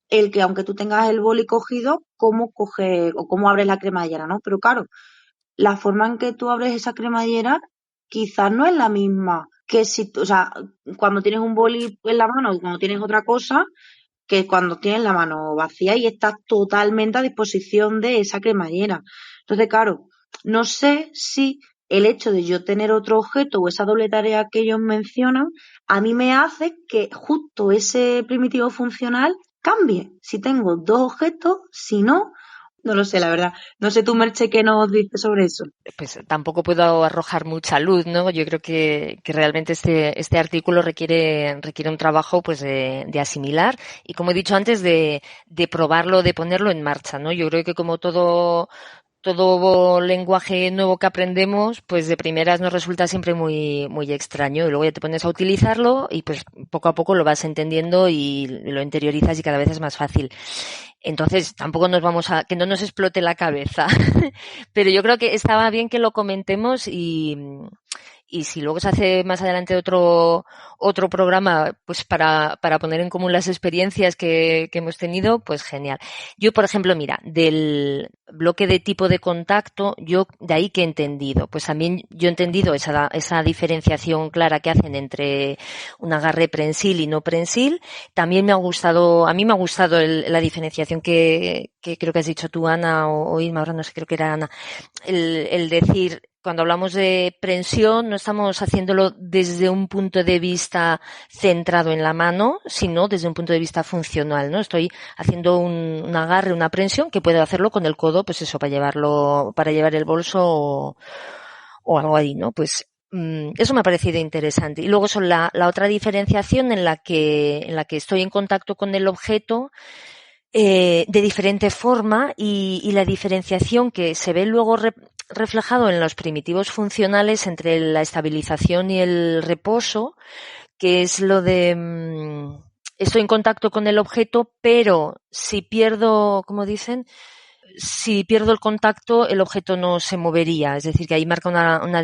el que aunque tú tengas el boli cogido, cómo coge o cómo abres la cremallera, ¿no? Pero claro, la forma en que tú abres esa cremallera quizás no es la misma que cuando tienes un boli en la mano y cuando tienes otra cosa, que cuando tienes la mano vacía y estás totalmente a disposición de esa cremallera. Entonces, claro, no sé si el hecho de yo tener otro objeto o esa doble tarea que ellos mencionan, a mí me hace que justo ese primitivo funcional cambie. Si tengo 2 objetos, si no lo sé, la verdad. No sé tú, Merche, ¿qué nos dices sobre eso? Pues tampoco puedo arrojar mucha luz, ¿no? Yo creo que realmente este artículo requiere un trabajo pues de asimilar y, como he dicho antes, de probarlo, de ponerlo en marcha, ¿no? Yo creo que como todo lenguaje nuevo que aprendemos, pues de primeras nos resulta siempre muy, muy extraño, y luego ya te pones a utilizarlo y pues poco a poco lo vas entendiendo y lo interiorizas y cada vez es más fácil. Entonces, tampoco que no nos explote la cabeza. Pero yo creo que estaba bien que lo comentemos y si luego se hace más adelante otro programa, pues para poner en común las experiencias que hemos tenido, pues genial. Yo, por ejemplo, mira, del bloque de tipo de contacto, yo de ahí que he entendido, pues también yo he entendido esa diferenciación clara que hacen entre un agarre prensil y no prensil. También a mí me ha gustado la diferenciación que creo que has dicho tú, Ana, o Irma, ahora no sé, creo que era Ana, el decir, cuando hablamos de prensión, no estamos haciéndolo desde un punto de vista centrado en la mano, sino desde un punto de vista funcional, ¿no? Estoy haciendo un agarre, una prensión, que puedo hacerlo con el codo, pues eso, para llevar el bolso o algo ahí, ¿no? Pues eso me ha parecido interesante. Y luego son la otra diferenciación en la que estoy en contacto con el objeto de diferente forma, y la diferenciación que se ve luego reflejado en los primitivos funcionales entre la estabilización y el reposo, que es lo de estoy en contacto con el objeto, pero si pierdo, como dicen, si pierdo el contacto, el objeto no se movería. Es decir, que ahí marca una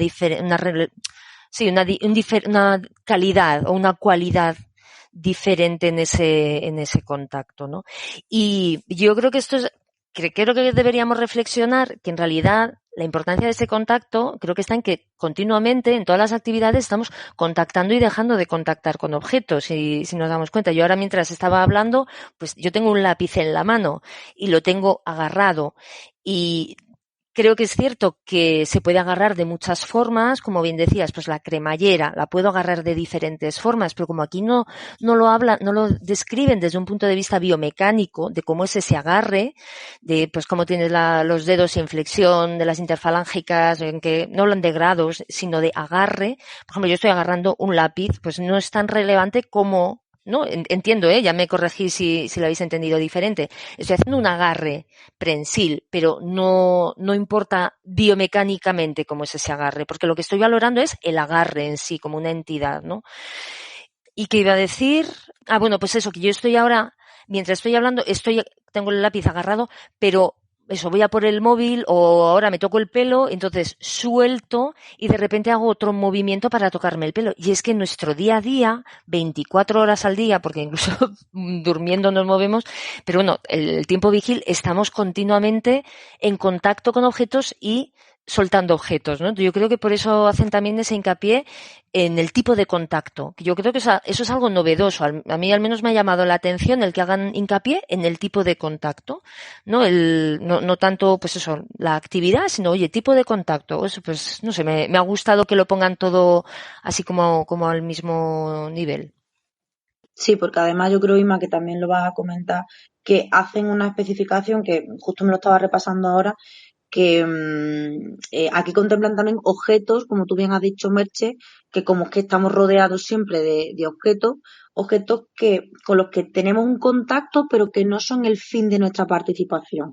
calidad o una cualidad diferente en ese contacto, ¿no? Y yo creo que creo que deberíamos reflexionar que en realidad la importancia de ese contacto creo que está en que continuamente en todas las actividades estamos contactando y dejando de contactar con objetos. Si nos damos cuenta, yo ahora mientras estaba hablando, pues yo tengo un lápiz en la mano y lo tengo agarrado y creo que es cierto que se puede agarrar de muchas formas, como bien decías, pues la cremallera la puedo agarrar de diferentes formas, pero como aquí no lo describen desde un punto de vista biomecánico de cómo es ese agarre, de pues cómo tienes los dedos en flexión de las interfalángicas, en que no hablan de grados, sino de agarre. Por ejemplo, yo estoy agarrando un lápiz, pues no es tan relevante como, ¿no? Entiendo, ya me corregí si lo habéis entendido diferente. Estoy haciendo un agarre prensil, pero no importa biomecánicamente cómo es ese agarre, porque lo que estoy valorando es el agarre en sí, como una entidad, ¿no? ¿Y qué iba a decir? Bueno, pues eso, que yo estoy ahora, mientras estoy hablando, tengo el lápiz agarrado, pero eso, voy a por el móvil o ahora me toco el pelo, entonces suelto y de repente hago otro movimiento para tocarme el pelo. Y es que en nuestro día a día, 24 horas al día, porque incluso durmiendo nos movemos, pero bueno, el tiempo vigil estamos continuamente en contacto con objetos y soltando objetos, ¿no? Yo creo que por eso hacen también ese hincapié en el tipo de contacto. Yo creo que eso es algo novedoso. A mí al menos me ha llamado la atención el que hagan hincapié en el tipo de contacto, ¿no? No tanto, pues eso, la actividad, sino, oye, tipo de contacto. Eso, pues, no sé, me ha gustado que lo pongan todo así como al mismo nivel. Sí, porque además yo creo, Inma, que también lo vas a comentar, que hacen una especificación que justo me lo estaba repasando ahora, que aquí contemplan también objetos, como tú bien has dicho, Merche, que como es que estamos rodeados siempre de objetos con los que tenemos un contacto, pero que no son el fin de nuestra participación.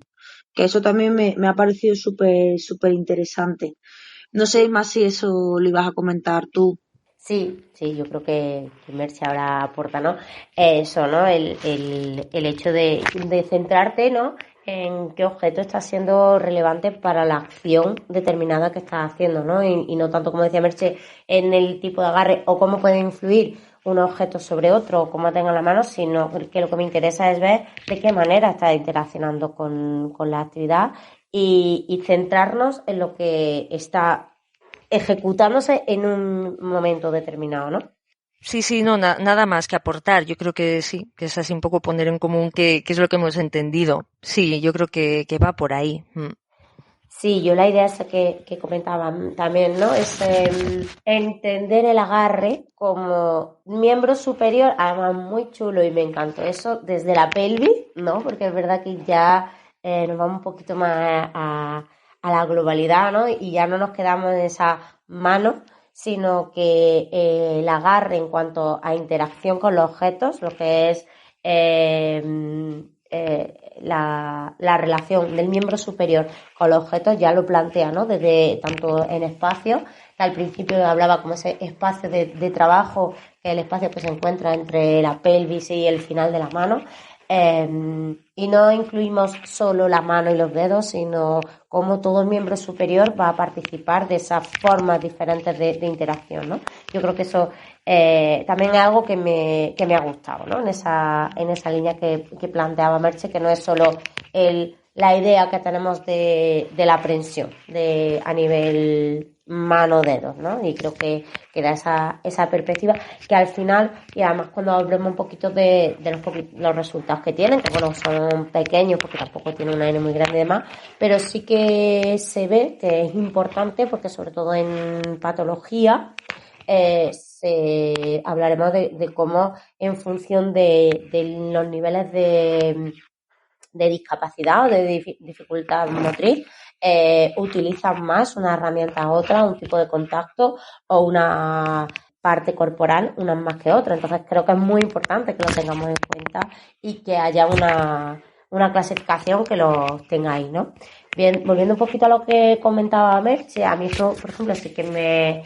Que eso también me ha parecido súper interesante. No sé más si eso lo ibas a comentar tú. Sí, yo creo que Merche ahora aporta, ¿no? Eso, ¿no? El hecho de centrarte, ¿no? En qué objeto está siendo relevante para la acción determinada que estás haciendo, ¿no? Y no tanto, como decía Merche, en el tipo de agarre o cómo puede influir un objeto sobre otro o cómo tenga la mano, sino que lo que me interesa es ver de qué manera está interaccionando con la actividad y centrarnos en lo que está ejecutándose en un momento determinado, ¿no? Sí, no, nada más que aportar. Yo creo que sí, que es así un poco poner en común qué es lo que hemos entendido. Sí, yo creo que va por ahí. Sí, yo la idea esa que comentaba también, ¿no? Es entender el agarre como miembro superior, además muy chulo y me encantó eso desde la pelvis, ¿no? Porque es verdad que ya nos vamos un poquito más a la globalidad, ¿no? Y ya no nos quedamos en esa mano, sino que el agarre en cuanto a interacción con los objetos, lo que es la relación del miembro superior con los objetos ya lo plantea, ¿no? Desde tanto en espacio, que al principio hablaba como ese espacio de trabajo, que el espacio que se encuentra entre la pelvis y el final de la mano. Y no incluimos solo la mano y los dedos, sino cómo todo el miembro superior va a participar de esas formas diferentes de interacción, ¿no? Yo creo que eso también es algo que me ha gustado, ¿no? En esa línea que planteaba Merche, que no es solo la idea que tenemos de la aprensión a nivel mano-dedos, ¿no? Y creo que da esa perspectiva que al final, y además cuando hablemos un poquito de los resultados que tienen, que bueno, son pequeños porque tampoco tienen una N muy grande y demás, pero sí que se ve que es importante porque sobre todo en patología hablaremos de cómo en función de los niveles de discapacidad o de dificultad motriz utilizan más una herramienta a otra, un tipo de contacto o una parte corporal, unas más que otra. Entonces creo que es muy importante que lo tengamos en cuenta y que haya una clasificación que lo tenga ahí, ¿no? Bien, volviendo un poquito a lo que comentaba Merche, a mí eso, por ejemplo, sí que me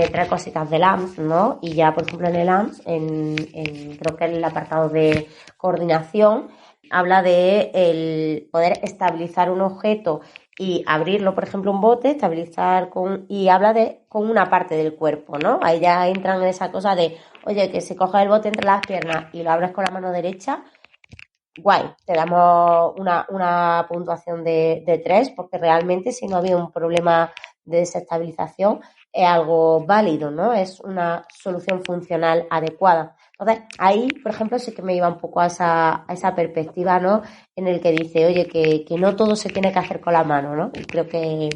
trae cositas del AMS, ¿no? Y ya, por ejemplo, en el AMS, creo que en el apartado de coordinación, habla de el poder estabilizar un objeto y abrirlo, por ejemplo, un bote, estabilizar y habla con una parte del cuerpo, ¿no? Ahí ya entran en esa cosa de, oye, que si coges el bote entre las piernas y lo abres con la mano derecha, guay, te damos una puntuación de 3 porque realmente si no había un problema de desestabilización es algo válido, ¿no? Es una solución funcional adecuada. Entonces, ahí, por ejemplo, sí que me iba un poco a esa perspectiva, ¿no? En el que dice, oye, que no todo se tiene que hacer con la mano, ¿no? Y creo que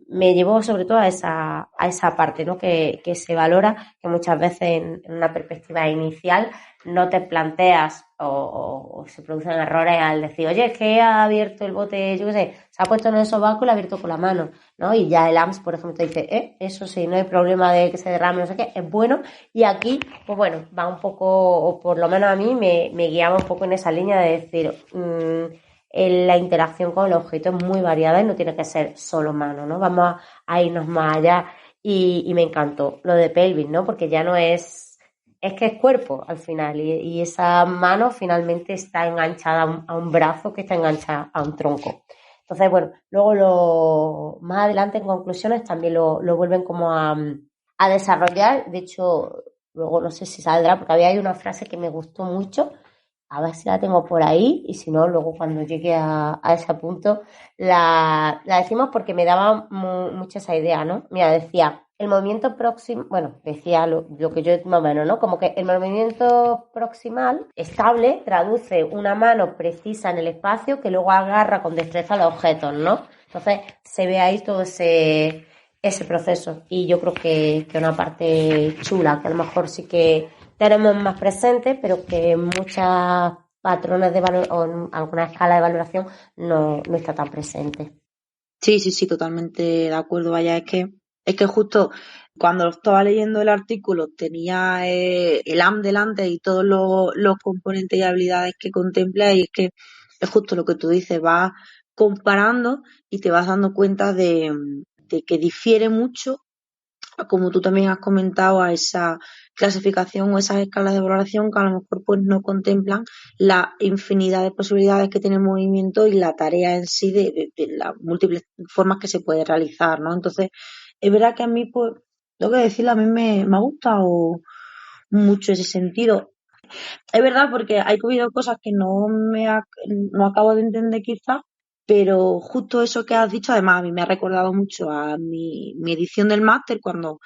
me llevó sobre todo a esa parte, ¿no? Que se valora, que muchas veces en una perspectiva inicial no te planteas o se producen errores al decir, oye, es que ha abierto el bote, yo qué sé, se ha puesto en el sobaco y lo ha abierto con la mano, ¿no? Y ya el AMS, por ejemplo, te dice, eso sí, no hay problema de que se derrame, no sé qué, es bueno. Y aquí, pues bueno, va un poco, o por lo menos a mí me guiaba un poco en esa línea de decir, la interacción con el objeto es muy variada y no tiene que ser solo mano, ¿no? Vamos a irnos más allá y me encantó lo de pelvis, ¿no? Porque ya no es que es cuerpo al final y esa mano finalmente está enganchada a un brazo que está enganchada a un tronco. Entonces, bueno, luego más adelante en conclusiones también lo vuelven como a desarrollar. De hecho, luego no sé si saldrá porque había ahí una frase que me gustó mucho. A ver si la tengo por ahí y si no, luego cuando llegue a ese punto la decimos porque me daba mucha esa idea, ¿no? Mira, decía, el movimiento próximo, bueno, decía lo que yo más o menos, ¿no? Como que el movimiento proximal estable traduce una mano precisa en el espacio que luego agarra con destreza los objetos, ¿no? Entonces se ve ahí todo ese proceso y yo creo que es una parte chula, que a lo mejor sí que tenemos más presente, pero que en muchos patrones de valor o en alguna escala de valoración no está tan presente. Sí, totalmente de acuerdo. Vaya, es que justo cuando lo estaba leyendo el artículo tenía el AM delante y todos los componentes y habilidades que contempla y es que es justo lo que tú dices, vas comparando y te vas dando cuenta de que difiere mucho, como tú también has comentado, a esa clasificación o esas escalas de valoración que a lo mejor pues no contemplan la infinidad de posibilidades que tiene el movimiento y la tarea en sí de las múltiples formas que se puede realizar, ¿no? Entonces, es verdad que a mí, pues, tengo que decirlo, a mí me ha gustado mucho ese sentido. Es verdad porque hay habido cosas que no acabo de entender quizás, pero justo eso que has dicho, además a mí me ha recordado mucho a mi edición del máster cuando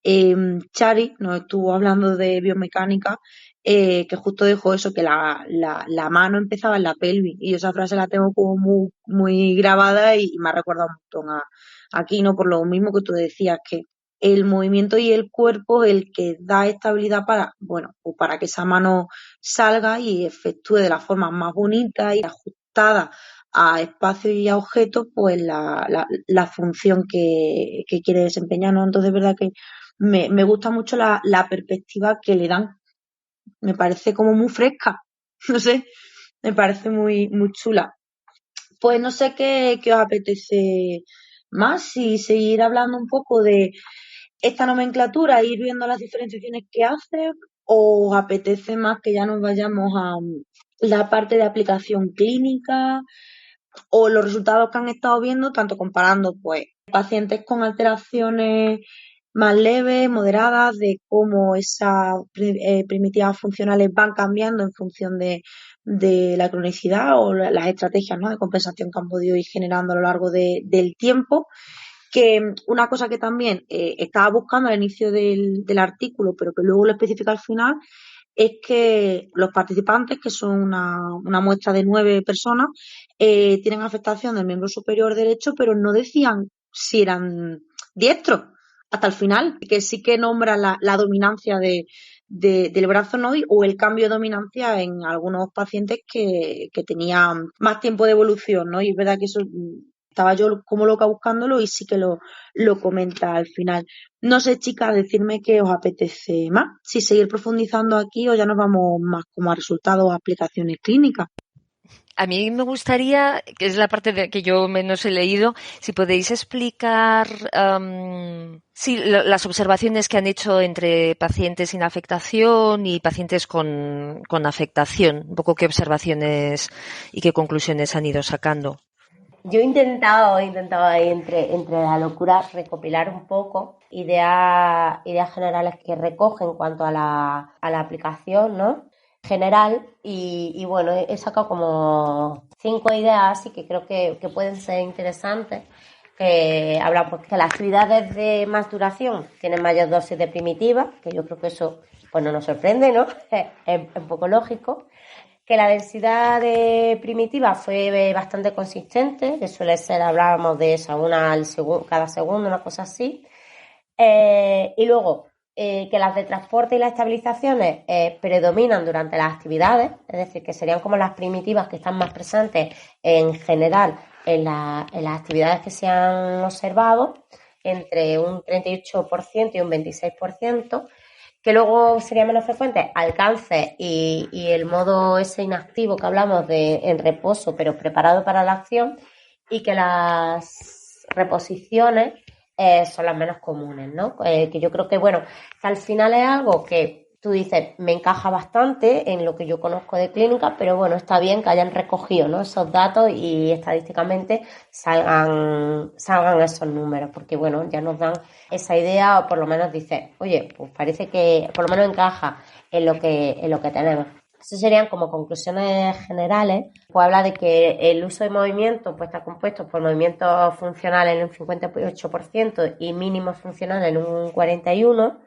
Chari nos estuvo hablando de biomecánica, que justo dijo eso, que la mano empezaba en la pelvis y esa frase la tengo como muy, muy grabada y me ha recordado un montón aquí, ¿no? Por lo mismo que tú decías, que el movimiento y el cuerpo es el que da estabilidad para, bueno, o para que esa mano salga y efectúe de la forma más bonita y ajustada a espacios y a objetos, pues la función que quiere desempeñar, ¿no? Entonces es verdad que me gusta mucho la perspectiva que le dan. Me parece como muy fresca, no sé, me parece muy, muy chula. Pues no sé qué os apetece más, si seguir hablando un poco de esta nomenclatura, ir viendo las diferenciaciones que hace, o os apetece más que ya nos vayamos a la parte de aplicación clínica o los resultados que han estado viendo, tanto comparando pues pacientes con alteraciones más leves, moderadas, de cómo esas primitivas funcionales van cambiando en función de la cronicidad o las estrategias, ¿no?, de compensación que han podido ir generando a lo largo del tiempo. Que una cosa que también estaba buscando al inicio del artículo, pero que luego lo especifica al final, es que los participantes, que son una muestra de 9 personas, tienen afectación del miembro superior derecho, pero no decían si eran diestros hasta el final, que sí que nombra la dominancia del brazo, ¿no?, o el cambio de dominancia en algunos pacientes que tenían más tiempo de evolución, ¿no? Y es verdad que eso estaba yo como loca buscándolo y sí que lo comenta al final. No sé, chicas, decirme qué os apetece más, si seguir profundizando aquí o ya nos vamos más como a resultados o aplicaciones clínicas. A mí me gustaría, que es la parte que yo menos he leído, si podéis explicar las observaciones que han hecho entre pacientes sin afectación y pacientes con afectación, un poco qué observaciones y qué conclusiones han ido sacando. Yo he intentado ahí entre la locura recopilar un poco ideas generales que recoge en cuanto a la aplicación, ¿no? general y bueno, he sacado como 5 ideas así que creo que pueden ser interesantes. Que habla pues que las actividades de más duración tienen mayor dosis de primitiva, que yo creo que eso pues no nos sorprende, ¿no? Es un poco lógico. Que la densidad de primitiva fue bastante consistente, que suele ser, hablábamos de eso, una cada segundo, una cosa así. Y luego, que las de transporte y las estabilizaciones predominan durante las actividades, es decir, que serían como las primitivas que están más presentes en general en las actividades que se han observado, entre un 38% y un 26%, que luego sería menos frecuente alcance y el modo ese inactivo que hablamos de en reposo, pero preparado para la acción, y que las reposiciones son las menos comunes, ¿no? Que yo creo que, bueno, que al final es algo que tú dices, me encaja bastante en lo que yo conozco de clínica, pero bueno, está bien que hayan recogido, ¿no?, esos datos y estadísticamente salgan esos números, porque bueno, ya nos dan esa idea, o por lo menos dice, oye, pues parece que por lo menos encaja en lo que tenemos. Eso serían como conclusiones generales. Pues habla de que el uso de movimiento pues está compuesto por movimientos funcionales en un 58% y mínimos funcionales en un 41%,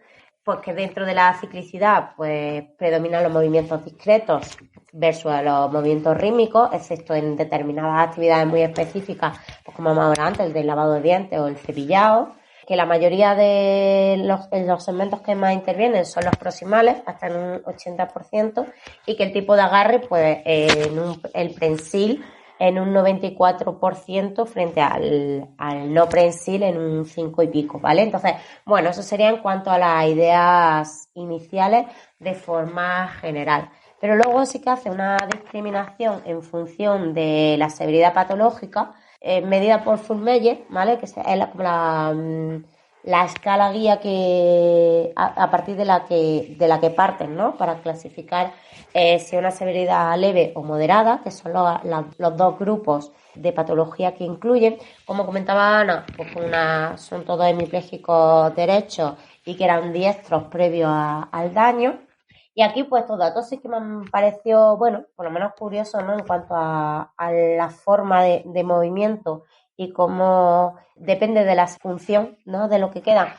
pues que dentro de la ciclicidad pues predominan los movimientos discretos versus los movimientos rítmicos, excepto en determinadas actividades muy específicas, pues como hemos hablado antes, el del lavado de dientes o el cepillado. Que la mayoría de los segmentos que más intervienen son los proximales, hasta en un 80%, y que el tipo de agarre, pues el prensil en un 94% frente al no prensil en un 5 y pico, ¿vale? Entonces, bueno, eso sería en cuanto a las ideas iniciales de forma general. Pero luego sí que hace una discriminación en función de la severidad patológica, medida por Furmeyer, ¿vale? Que es como la escala guía que a partir de la que parten, ¿no?, para clasificar si una severidad leve o moderada, que son los dos grupos de patología que incluyen. Como comentaba Ana, pues son todos hemipléjicos derechos y que eran diestros previos al daño. Y aquí, pues, estos datos sí que me han parecido, bueno, por lo menos curiosos, ¿no?, en cuanto a la forma de movimiento y cómo depende de la función, ¿no?, de lo que queda,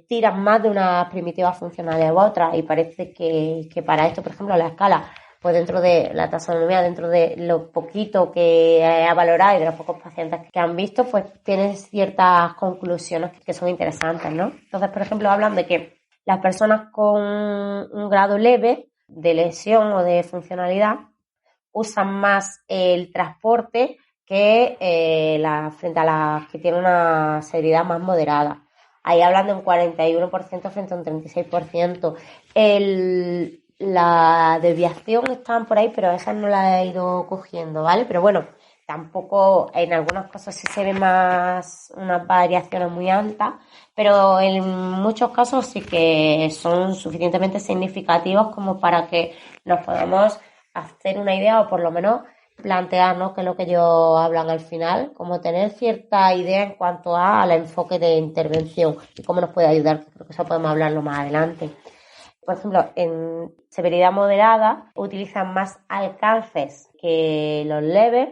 tiran más de unas primitivas funcionales u otras. Y parece que para esto, por ejemplo, la escala, pues dentro de la taxonomía, dentro de lo poquito que ha valorado y de los pocos pacientes que han visto, pues tiene ciertas conclusiones que son interesantes, ¿no? Entonces, por ejemplo, hablan de que las personas con un grado leve de lesión o de funcionalidad usan más el transporte que frente a las que tienen una severidad más moderada. Ahí hablan de un 41% frente a un 36%. La desviación están por ahí, pero esas no las he ido cogiendo, ¿vale? Pero bueno, tampoco, en algunas cosas sí se ven más unas variaciones muy altas, pero en muchos casos sí que son suficientemente significativos como para que nos podamos hacer una idea, o por lo menos plantear, ¿no?, que es lo que ellos hablan al final, como tener cierta idea en cuanto al enfoque de intervención y cómo nos puede ayudar, que creo que eso podemos hablarlo más adelante. Por ejemplo, en severidad moderada utilizan más alcances que los leves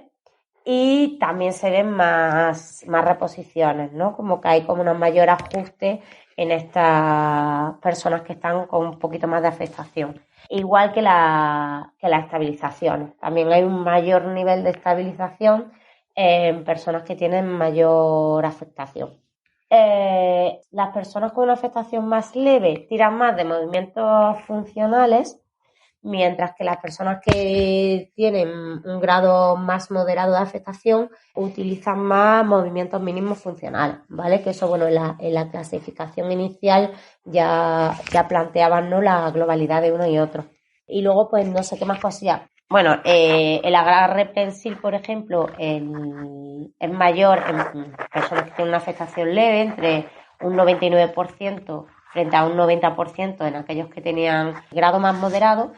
y también se ven más reposiciones, ¿no? Como que hay como un mayor ajuste en estas personas que están con un poquito más de afectación. Igual que las estabilizaciones. También hay un mayor nivel de estabilización en personas que tienen mayor afectación. Las personas con una afectación más leve tiran más de movimientos funcionales, mientras que las personas que tienen un grado más moderado de afectación utilizan más movimientos mínimos funcionales, ¿vale? Que eso, bueno, en la clasificación inicial ya planteaban, ¿no?, la globalidad de uno y otro. Y luego, pues, no sé qué más cosillas. Bueno, el agarre prensil, por ejemplo, es mayor en personas que tienen una afectación leve, entre un 99% frente a un 90% en aquellos que tenían grado más moderado.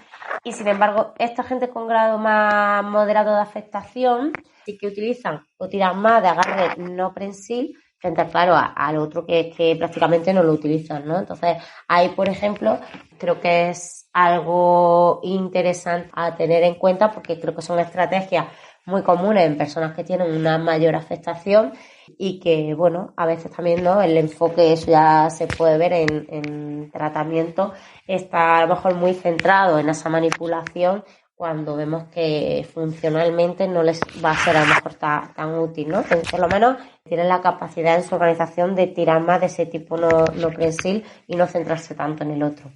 Y sin embargo, esta gente con grado más moderado de afectación sí que utilizan o tiran más de agarre no prensil frente, claro, al otro que es que prácticamente no lo utilizan, ¿no? Entonces, ahí, por ejemplo, creo que es algo interesante a tener en cuenta porque creo que son estrategias muy comunes en personas que tienen una mayor afectación y que, bueno, a veces también, ¿no? El enfoque, eso ya se puede ver en tratamiento, está a lo mejor muy centrado en esa manipulación cuando vemos que funcionalmente no les va a ser a lo mejor tan útil, ¿no? Pero por lo menos tienen la capacidad en su organización de tirar más de ese tipo no prensil y no centrarse tanto en el otro.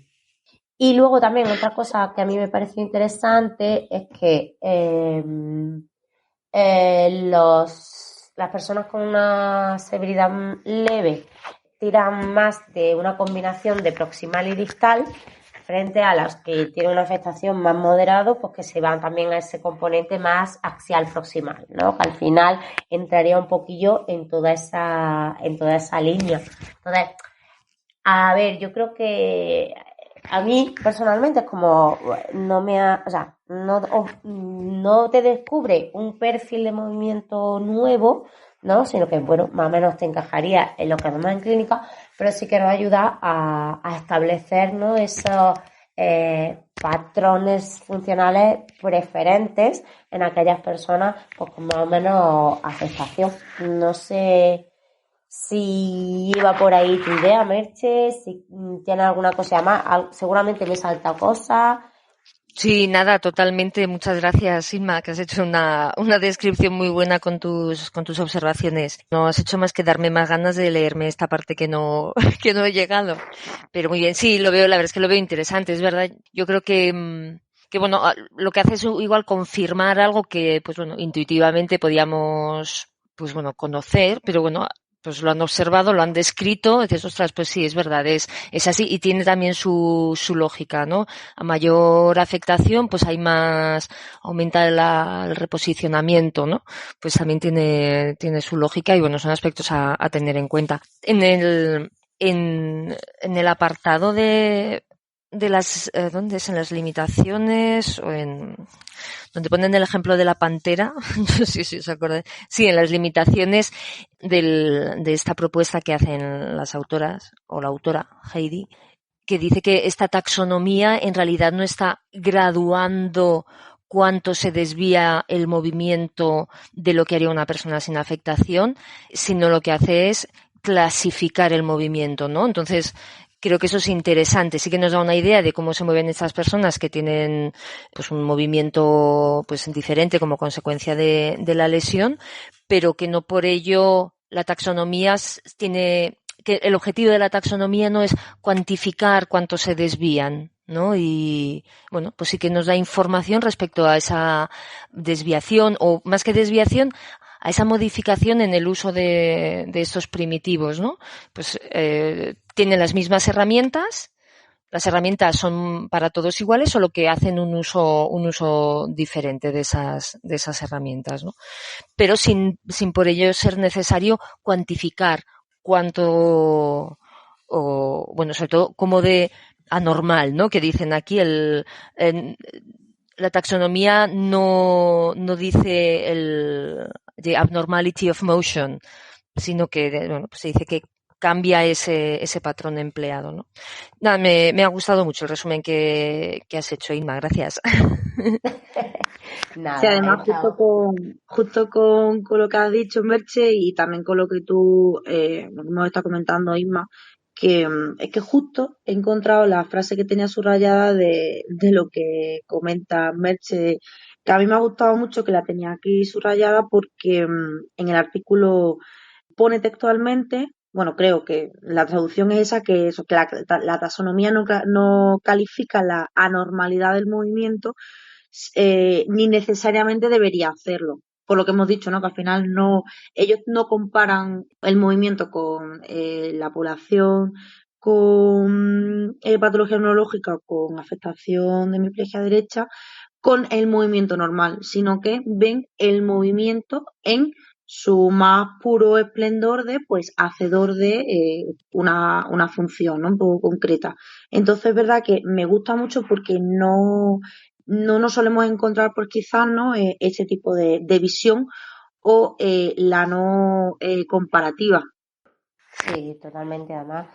Y luego también otra cosa que a mí me pareció interesante es que las personas con una severidad leve tiran más de una combinación de proximal y distal frente a las que tienen una afectación más moderada, pues que se van también a ese componente más axial proximal, ¿no? Que al final entraría un poquillo en toda esa línea. Entonces, a ver, yo creo que a mí personalmente es como no te descubre un perfil de movimiento nuevo, ¿no? Sino que, bueno, más o menos te encajaría en lo que vemos en clínica, pero sí que nos ayuda a establecer, ¿no? Esos patrones funcionales preferentes en aquellas personas pues, con más o menos afectación. No sé si iba por ahí tu idea, Merche, si tienes alguna cosa más, seguramente me salta cosas. Sí, nada, totalmente. Muchas gracias, Inma, que has hecho una descripción muy buena con tus observaciones. No has hecho más que darme más ganas de leerme esta parte que no, que no he llegado. Pero muy bien, sí, lo veo, la verdad es que lo veo interesante, es verdad. Yo creo que bueno, lo que hace es igual confirmar algo que, pues bueno, intuitivamente podíamos, pues bueno, conocer, pero bueno, pues lo han observado, lo han descrito, y dices, ostras, pues sí, es verdad, es así, y tiene también su lógica, ¿no? A mayor afectación, pues hay más, aumenta el reposicionamiento, ¿no? Pues también tiene su lógica y bueno, son aspectos a tener en cuenta. En el apartado de las, ¿dónde es? En las limitaciones o donde ponen el ejemplo de la pantera, no sé si os acordáis. Sí, en las limitaciones de esta propuesta que hacen las autoras, o la autora, Heidi, que dice que esta taxonomía en realidad no está graduando cuánto se desvía el movimiento de lo que haría una persona sin afectación, sino lo que hace es clasificar el movimiento, ¿no? Entonces, creo que eso es interesante. Sí que nos da una idea de cómo se mueven estas personas que tienen pues un movimiento pues diferente como consecuencia de la lesión, pero que no por ello la taxonomía tiene que el objetivo de la taxonomía no es cuantificar cuánto se desvían, ¿no? Y bueno, pues sí que nos da información respecto a esa desviación o más que desviación a esa modificación en el uso de estos primitivos, ¿no? Pues tienen las mismas herramientas, las herramientas son para todos iguales, solo que hacen un uso diferente de esas herramientas, ¿no? Pero sin por ello ser necesario cuantificar cuánto, o bueno, sobre todo como de anormal, ¿no? Que dicen aquí la taxonomía no dice the abnormality of motion, sino que bueno, pues se dice que cambia ese patrón empleado, ¿no? Nada, me ha gustado mucho el resumen que has hecho, Inma, gracias. Nada, Sí, además justo con lo que has dicho, Merche, y también con lo que tú lo que hemos estado comentando, Isma, que es que justo he encontrado la frase que tenía subrayada de lo que comenta Merche, que a mí me ha gustado mucho que la tenía aquí subrayada porque en el artículo pone textualmente, bueno, creo que la traducción es esa, que eso, que la taxonomía no califica la anormalidad del movimiento, ni necesariamente debería hacerlo. Por lo que hemos dicho, ¿no? Que al final ellos no comparan el movimiento con la población con patología neurológica, con afectación de hemiplegia derecha, con el movimiento normal, sino que ven el movimiento en su más puro esplendor de, pues, hacedor de una función, ¿no? Un poco concreta. Entonces, es verdad que me gusta mucho porque no nos solemos encontrar, pues quizás, ¿no? Ese tipo de visión o la no comparativa. Sí, totalmente. Además,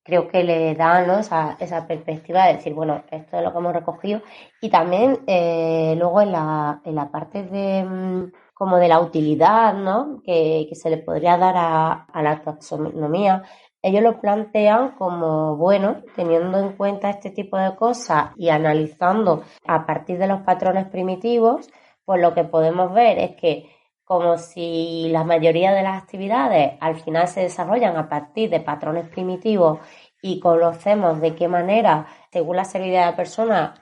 creo que le da, ¿no?, esa perspectiva de decir, bueno, esto es lo que hemos recogido. Y también luego en la parte de como de la utilidad, ¿no?, que se le podría dar a la taxonomía, ellos lo plantean como, bueno, teniendo en cuenta este tipo de cosas y analizando a partir de los patrones primitivos, pues lo que podemos ver es que como si la mayoría de las actividades al final se desarrollan a partir de patrones primitivos y conocemos de qué manera, según la severidad de la persona,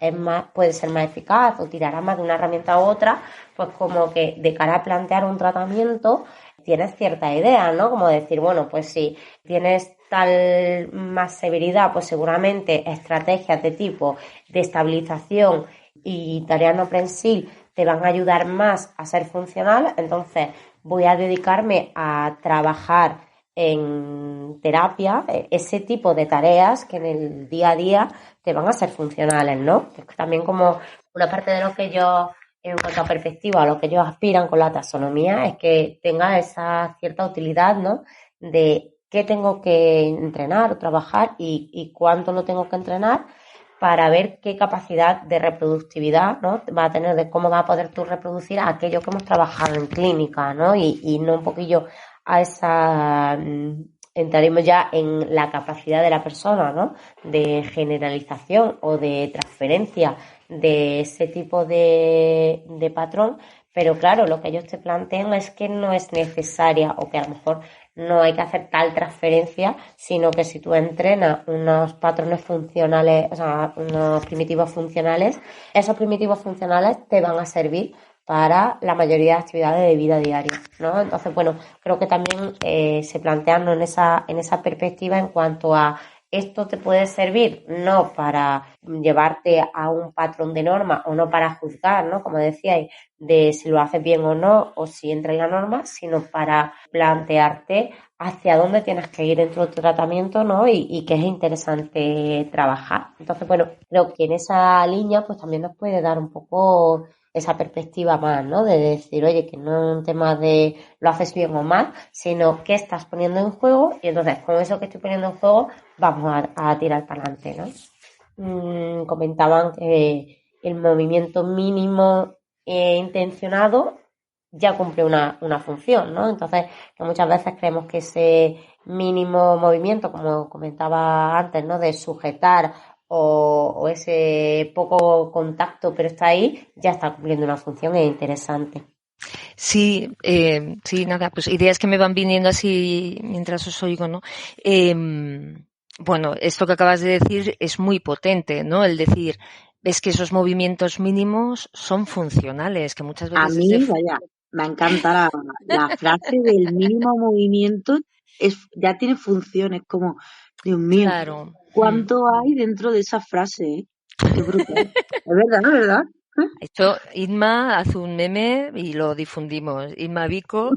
puede ser más eficaz o tirará más de una herramienta u otra, pues como que de cara a plantear un tratamiento tienes cierta idea, ¿no? Como decir, bueno, pues si tienes tal más severidad, pues seguramente estrategias de tipo de estabilización y tarea no prensil te van a ayudar más a ser funcional, entonces voy a dedicarme a trabajar en terapia ese tipo de tareas que en el día a día te van a ser funcionales, ¿no? También como una parte de lo que yo, en cuanto a perspectiva, a lo que ellos aspiran con la taxonomía es que tenga esa cierta utilidad, ¿no?, de qué tengo que entrenar o trabajar y cuánto lo tengo que entrenar para ver qué capacidad de reproductividad, ¿no?, va a tener, de cómo va a poder tú reproducir aquello que hemos trabajado en clínica, ¿no? Y no un poquillo a esa, entraremos ya en la capacidad de la persona, ¿no?, de generalización o de transferencia de ese tipo de patrón, pero claro, lo que ellos te plantean es que no es necesaria o que a lo mejor no hay que hacer tal transferencia, sino que si tú entrenas unos patrones funcionales, o sea, unos primitivos funcionales, esos primitivos funcionales te van a servir para la mayoría de actividades de vida diaria, ¿no? Entonces, bueno, creo que también se plantean, ¿no?, en esa perspectiva en cuanto a esto te puede servir no para llevarte a un patrón de norma o no para juzgar, ¿no?, como decíais, de si lo haces bien o no o si entra en la norma, sino para plantearte hacia dónde tienes que ir dentro de tu tratamiento, ¿no?, y que es interesante trabajar. Entonces, bueno, creo que en esa línea pues también nos puede dar un poco esa perspectiva más, ¿no?, de decir, oye, que no es un tema de lo haces bien o mal, sino qué estás poniendo en juego y entonces con eso que estoy poniendo en juego vamos a tirar para adelante, ¿no? Comentaban que el movimiento mínimo intencionado ya cumple una función, ¿no? Entonces, que muchas veces creemos que ese mínimo movimiento, como comentaba antes, ¿no?, de sujetar o ese poco contacto, pero está ahí, ya está cumpliendo una función interesante. Sí, sí, nada, pues ideas que me van viniendo así mientras os oigo, ¿no? Bueno, esto que acabas de decir es muy potente, ¿no? El decir, ves que esos movimientos mínimos son funcionales, que muchas veces... A mí, vaya, me encanta la frase del mínimo movimiento, ya tiene funciones, como, Dios mío, claro. ¿Cuánto hay dentro de esa frase? ¿Eh? Qué brutal. Es verdad, es verdad. Esto, Inma hace un meme y lo difundimos. Inma Vico.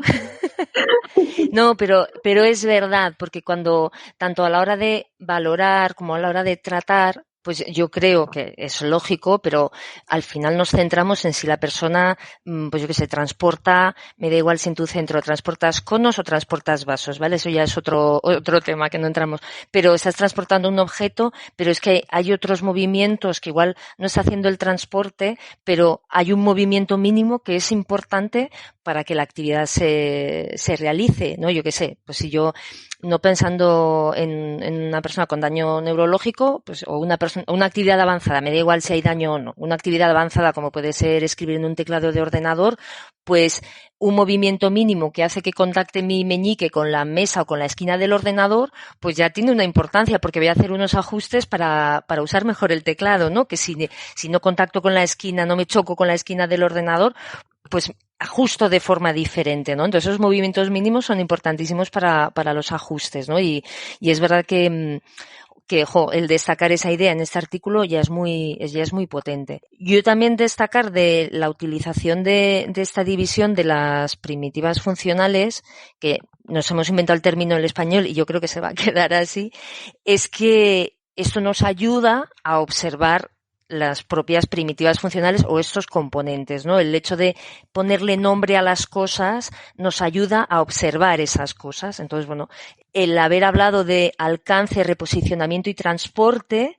No, pero es verdad, porque cuando, tanto a la hora de valorar como a la hora de tratar, pues yo creo que es lógico, pero al final nos centramos en si la persona, pues yo qué sé, transporta, me da igual si en tu centro transportas conos o transportas vasos, ¿vale? Eso ya es otro tema que no entramos. Pero estás transportando un objeto, pero es que hay otros movimientos que igual no está haciendo el transporte, pero hay un movimiento mínimo que es importante para que la actividad se realice, ¿no? Yo qué sé, pues si yo, no pensando en una persona con daño neurológico, pues, o una actividad avanzada, me da igual si hay daño o no, una actividad avanzada como puede ser escribir en un teclado de ordenador, pues un movimiento mínimo que hace que contacte mi meñique con la mesa o con la esquina del ordenador, pues ya tiene una importancia porque voy a hacer unos ajustes para usar mejor el teclado, ¿no? Que si no contacto con la esquina, no me choco con la esquina del ordenador, pues ajusto de forma diferente, ¿no? Entonces esos movimientos mínimos son importantísimos para los ajustes, ¿no? Y es verdad que el destacar esa idea en este artículo ya es muy potente. Yo también destacar de la utilización de esta división de las primitivas funcionales, que nos hemos inventado el término en el español y yo creo que se va a quedar así, es que esto nos ayuda a observar las propias primitivas funcionales o estos componentes, ¿no? El hecho de ponerle nombre a las cosas nos ayuda a observar esas cosas. Entonces, bueno, el haber hablado de alcance, reposicionamiento y transporte,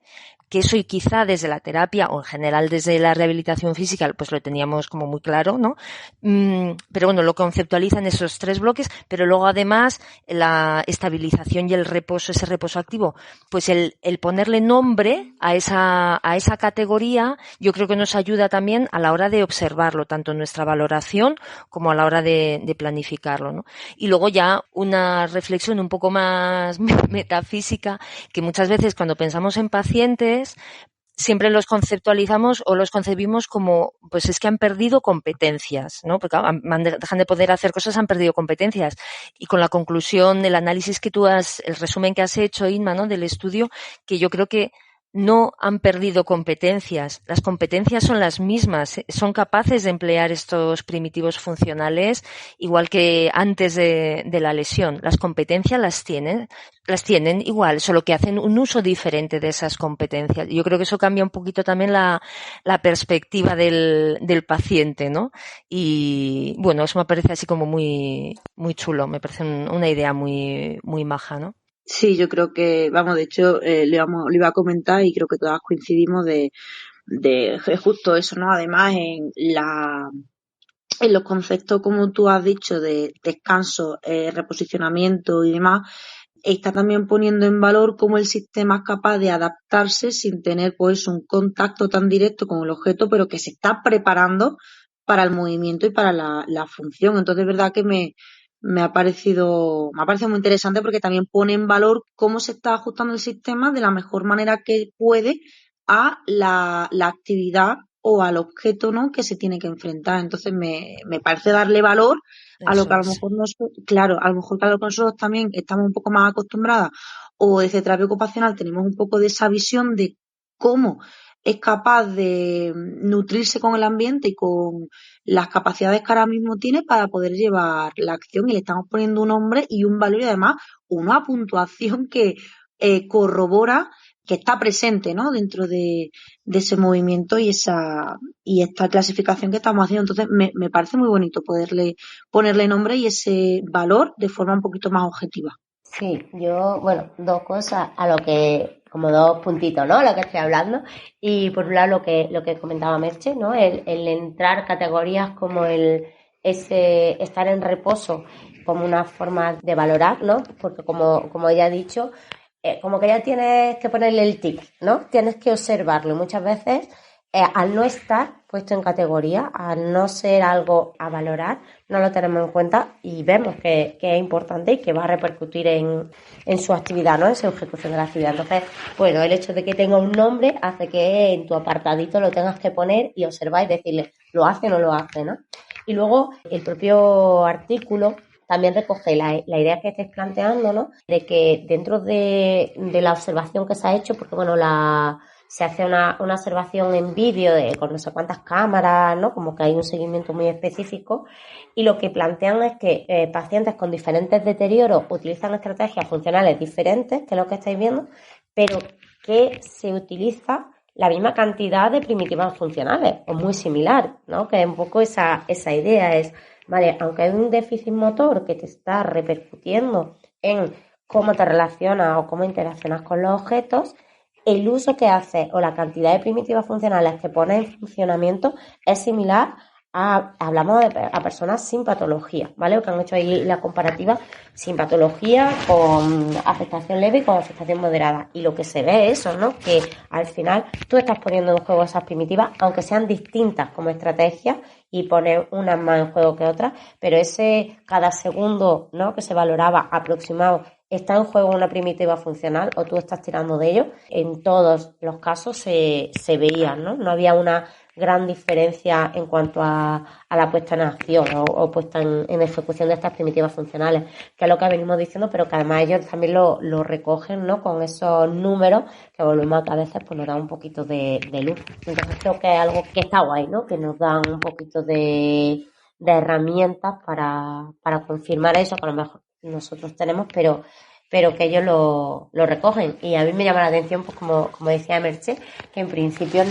que eso y quizá desde la terapia o en general desde la rehabilitación física pues lo teníamos como muy claro, ¿no? Pero bueno, lo conceptualizan esos 3 bloques, pero luego además la estabilización y el reposo, ese reposo activo, pues el ponerle nombre a esa categoría, yo creo que nos ayuda también a la hora de observarlo, tanto en nuestra valoración como a la hora de planificarlo, ¿no? Y luego ya una reflexión un poco más metafísica, que muchas veces cuando pensamos en pacientes siempre los conceptualizamos o los concebimos como, pues es que han perdido competencias, ¿no? Porque dejan de poder hacer cosas, han perdido competencias. Y con la conclusión, el análisis que el resumen que has hecho, Inma, ¿no? Del estudio, que yo creo que no han perdido competencias. Las competencias son las mismas. Son capaces de emplear estos primitivos funcionales igual que antes de la lesión. Las competencias las tienen igual, solo que hacen un uso diferente de esas competencias. Yo creo que eso cambia un poquito también la perspectiva del paciente, ¿no? Y bueno, eso me parece así como muy, muy chulo. Me parece una idea muy, muy maja, ¿no? Sí, yo creo que, vamos, de hecho, lo iba a comentar y creo que todas coincidimos de justo eso, ¿no? Además, en los conceptos, como tú has dicho, de descanso, reposicionamiento y demás, está también poniendo en valor cómo el sistema es capaz de adaptarse sin tener, pues, un contacto tan directo con el objeto, pero que se está preparando para el movimiento y para la función. Entonces, es verdad que me ha parecido muy interesante porque también pone en valor cómo se está ajustando el sistema de la mejor manera que puede a la actividad o al objeto, ¿no? Que se tiene que enfrentar. Entonces me parece darle valor a lo que a lo mejor nosotros, claro, a lo mejor que a lo que nosotros también estamos un poco más acostumbradas o desde terapia ocupacional tenemos un poco de esa visión de cómo es capaz de nutrirse con el ambiente y con las capacidades que ahora mismo tiene para poder llevar la acción, y le estamos poniendo un nombre y un valor y además una puntuación que corrobora que está presente, ¿no? Dentro de ese movimiento y esta clasificación que estamos haciendo. Entonces me parece muy bonito ponerle nombre y ese valor de forma un poquito más objetiva. Sí, yo, bueno, 2 cosas a lo que, como 2 puntitos, ¿no? A lo que estoy hablando. Y por un lado lo que comentaba Merche, ¿no? El entrar categorías como ese estar en reposo como una forma de valorar, ¿no? Porque como ella ha dicho, como que ya tienes que ponerle el tic, ¿no? Tienes que observarlo. Muchas veces, al no estar puesto en categoría, al no ser algo a valorar, no lo tenemos en cuenta y vemos que es importante y que va a repercutir en su actividad, ¿no? En su ejecución de la actividad. Entonces, bueno, el hecho de que tenga un nombre hace que en tu apartadito lo tengas que poner y observar y decirle, ¿lo hace o no lo hace, ¿no? Y luego, el propio artículo también recoge la idea que estáis planteando, ¿no? De que dentro de la observación que se ha hecho, porque bueno, se hace una observación en vídeo con no sé cuántas cámaras, ¿no? Como que hay un seguimiento muy específico, y lo que plantean es que pacientes con diferentes deterioros utilizan estrategias funcionales diferentes, que es lo que estáis viendo, pero que se utiliza la misma cantidad de primitivas funcionales, o muy similar, ¿no? Que es un poco esa idea, es, vale, aunque hay un déficit motor que te está repercutiendo en cómo te relacionas o cómo interaccionas con los objetos, el uso que haces o la cantidad de primitivas funcionales que pones en funcionamiento es similar hablamos a personas sin patología, ¿vale? Que han hecho ahí la comparativa sin patología, con afectación leve y con afectación moderada. Y lo que se ve es eso, ¿no? Que al final tú estás poniendo en juego esas primitivas, aunque sean distintas como estrategias, y poner unas más en juego que otras, pero ese cada segundo, ¿no? Que se valoraba aproximado, está en juego una primitiva funcional o tú estás tirando de ello, en todos los casos se veía, ¿no? No había una gran diferencia en cuanto a la puesta en acción o puesta en ejecución de estas primitivas funcionales, que es lo que venimos diciendo, pero que además ellos también lo recogen, ¿no? Con esos números que volvemos a que a veces pues nos da un poquito de luz. Entonces creo que es algo que está guay, ¿no? Que nos dan un poquito de herramientas para confirmar eso, que a lo mejor nosotros tenemos, pero pero que ellos lo recogen. Y a mí me llama la atención, pues como decía Merche, que en principio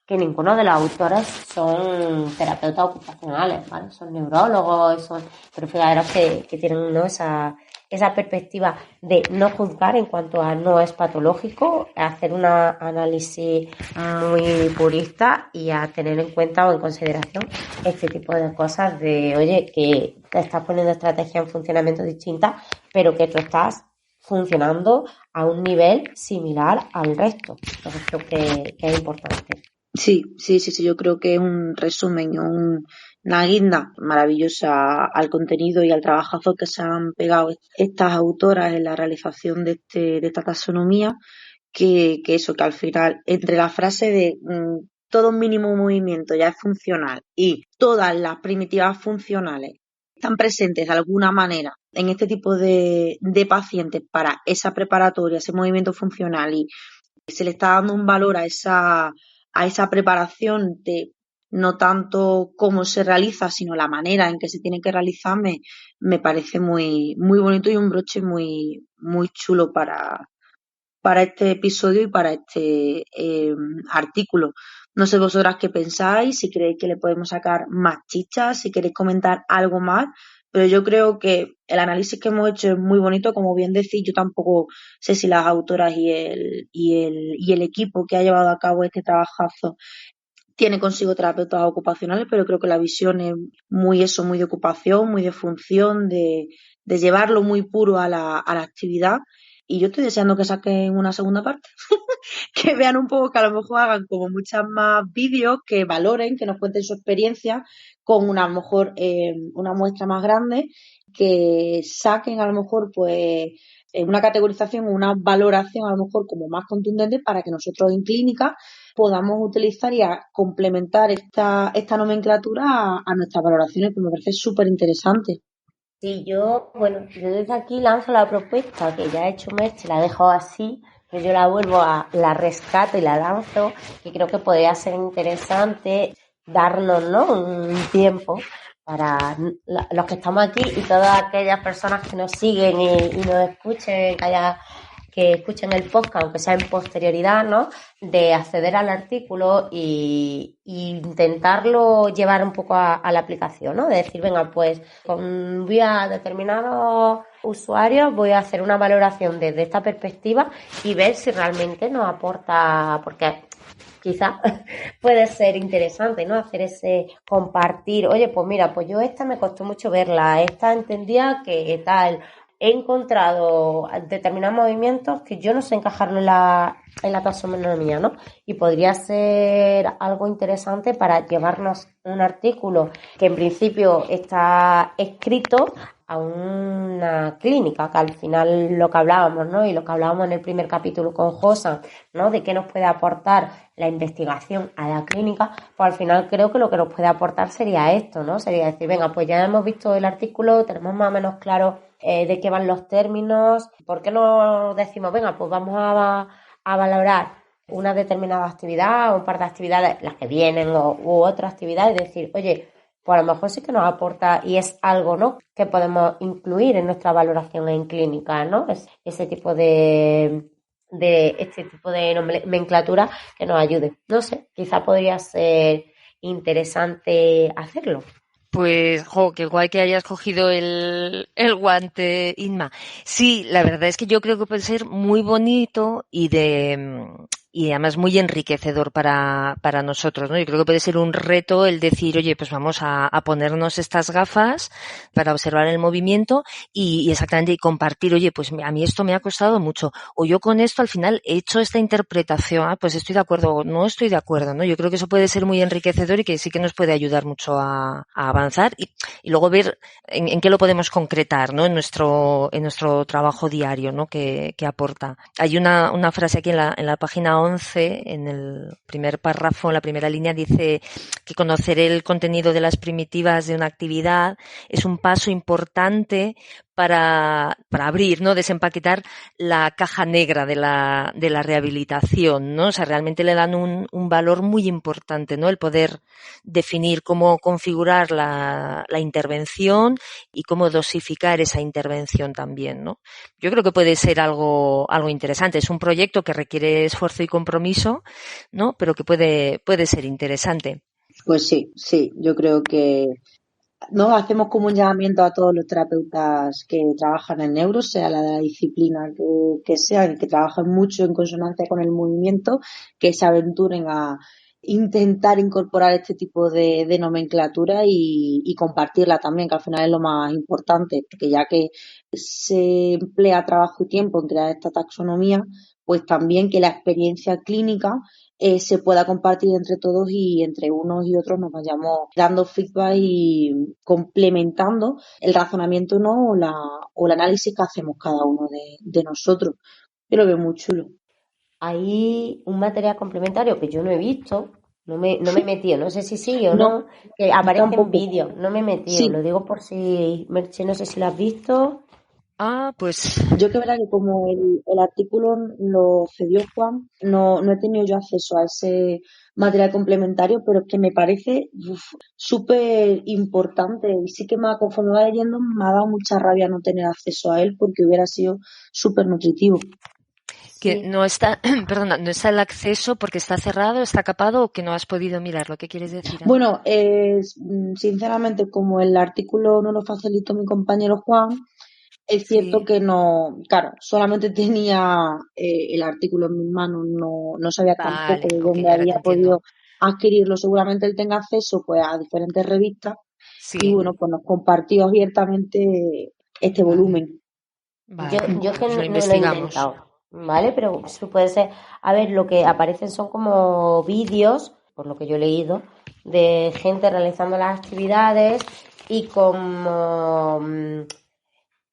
que ninguno de los autores son terapeutas ocupacionales, ¿vale? Son neurólogos, pero fijaros que tienen, ¿no?, esa perspectiva de no juzgar en cuanto a no es patológico, a hacer un análisis muy purista y a tener en cuenta o en consideración este tipo de cosas de, oye, que te estás poniendo estrategias en funcionamiento distintas, pero que tú estás funcionando a un nivel similar al resto. Entonces creo que es importante. Sí, yo creo que es un resumen, una guinda maravillosa al contenido y al trabajazo que se han pegado estas autoras en la realización de esta taxonomía, que al final, entre la frase de todo mínimo movimiento ya es funcional y todas las primitivas funcionales están presentes de alguna manera en este tipo de pacientes para esa preparatoria, ese movimiento funcional, y se le está dando un valor a esa preparación de no tanto cómo se realiza, sino la manera en que se tiene que realizar, me parece muy, muy bonito y un broche muy, muy chulo para este episodio y para este artículo. No sé vosotras qué pensáis, si creéis que le podemos sacar más chichas, si queréis comentar algo más, pero yo creo que el análisis que hemos hecho es muy bonito. Como bien decís, yo tampoco sé si las autoras y el equipo que ha llevado a cabo este trabajazo tiene consigo terapeutas ocupacionales, pero creo que la visión es muy de ocupación, muy de función, de llevarlo muy puro a la actividad. Y yo estoy deseando que saquen una segunda parte, que vean un poco, que a lo mejor hagan como muchas más vídeos, que valoren, que nos cuenten su experiencia con a lo mejor una muestra más grande, que saquen a lo mejor pues una categorización o una valoración a lo mejor como más contundente, para que nosotros en clínica podamos utilizar y complementar esta nomenclatura a nuestras valoraciones, que me parece súper interesante. Sí, yo desde aquí lanzo la propuesta que ya ha hecho Merche, la dejo así, pero yo la rescato y la lanzo, que creo que podría ser interesante darnos, ¿no?, un tiempo para los que estamos aquí y todas aquellas personas que nos siguen y nos escuchen, que escuchen el podcast, aunque sea en posterioridad, ¿no?, de acceder al artículo y intentarlo llevar un poco a la aplicación, ¿no? De decir, venga, pues voy a determinados usuarios, voy a hacer una valoración desde esta perspectiva y ver si realmente nos aporta, porque quizás puede ser interesante, ¿no?, hacer ese compartir. Oye, pues mira, pues yo esta me costó mucho verla, esta entendía que tal. He encontrado determinados movimientos que yo no sé encajarlo en la taxonomía, ¿no? Y podría ser algo interesante para llevarnos un artículo que en principio está escrito a una clínica, que al final lo que hablábamos, ¿no?, y lo que hablábamos en el primer capítulo con Josan, ¿no?, de qué nos puede aportar la investigación a la clínica, pues al final creo que lo que nos puede aportar sería esto, ¿no? Sería decir, venga, pues ya hemos visto el artículo, tenemos más o menos claro de qué van los términos. ¿Por qué no decimos, venga, pues vamos a valorar una determinada actividad o un par de actividades, las que vienen u otra actividad, y decir, oye, pues a lo mejor sí que nos aporta y es algo, ¿no?, que podemos incluir en nuestra valoración en clínica, ¿no? Es ese tipo de este tipo de nomenclatura que nos ayude. No sé, quizá podría ser interesante hacerlo. Pues, qué guay que hayas cogido el guante, Inma. Sí, la verdad es que yo creo que puede ser muy bonito y además muy enriquecedor para nosotros, ¿no? Yo creo que puede ser un reto el decir, oye, pues vamos a ponernos estas gafas para observar el movimiento y exactamente y compartir, oye, pues a mí esto me ha costado mucho, o yo con esto al final he hecho esta interpretación, pues estoy de acuerdo o no estoy de acuerdo, ¿no? Yo creo que eso puede ser muy enriquecedor y que sí que nos puede ayudar mucho a avanzar y luego ver en qué lo podemos concretar, ¿no?, en nuestro trabajo diario, ¿no?, que aporta. Hay una frase aquí en la página 11, en el primer párrafo, en la primera línea, dice que conocer el contenido de las primitivas de una actividad es un paso importante para abrir, ¿no? Desempaquetar la caja negra de la rehabilitación, ¿no? O sea, realmente le dan un valor muy importante, ¿no? El poder definir cómo configurar la intervención y cómo dosificar esa intervención también, ¿no? Yo creo que puede ser algo interesante. Es un proyecto que requiere esfuerzo y compromiso, ¿no? Pero que puede ser interesante. Pues sí, yo creo que no hacemos como un llamamiento a todos los terapeutas que trabajan en neuro, sea la disciplina que sea, y que trabajan mucho en consonancia con el movimiento, que se aventuren a intentar incorporar este tipo de nomenclatura y compartirla también, que al final es lo más importante, porque ya que se emplea trabajo y tiempo en crear esta taxonomía, pues también que la experiencia clínica se pueda compartir entre todos y entre unos y otros nos vayamos dando feedback y complementando el razonamiento, ¿no? o el análisis que hacemos cada uno de nosotros. Yo lo veo muy chulo. Hay un material complementario que yo no he visto, no me he metido, no sé si sí o no, No, que aparece en tampoco. vídeo, no me he metido, Sí. lo digo por si, Merche, no sé si lo has visto. Pues Yo que verá que como el artículo lo cedió Juan, no he tenido yo acceso a ese material complementario, pero es que me parece súper importante y sí que conforme va leyendo me ha dado mucha rabia no tener acceso a él porque hubiera sido súper nutritivo. que Sí. no está, perdona, no está el acceso porque está cerrado, está capado o que no has podido mirarlo. ¿Qué quieres decir, Ana? Bueno, sinceramente, como el artículo no lo facilitó mi compañero Juan, es cierto Sí. que no, claro, solamente tenía el artículo en mis manos, no sabía tampoco Vale, de ok, dónde ahora te había podido entiendo. adquirirlo. Seguramente él tenga acceso pues a diferentes revistas y Sí, bueno, pues nos compartió abiertamente este vale, volumen. Yo vale. es que Pues lo no lo he investigamos. intentado, ¿vale? Pero eso puede ser, a ver, lo que aparecen son como vídeos, por lo que yo he leído, de gente realizando las actividades y como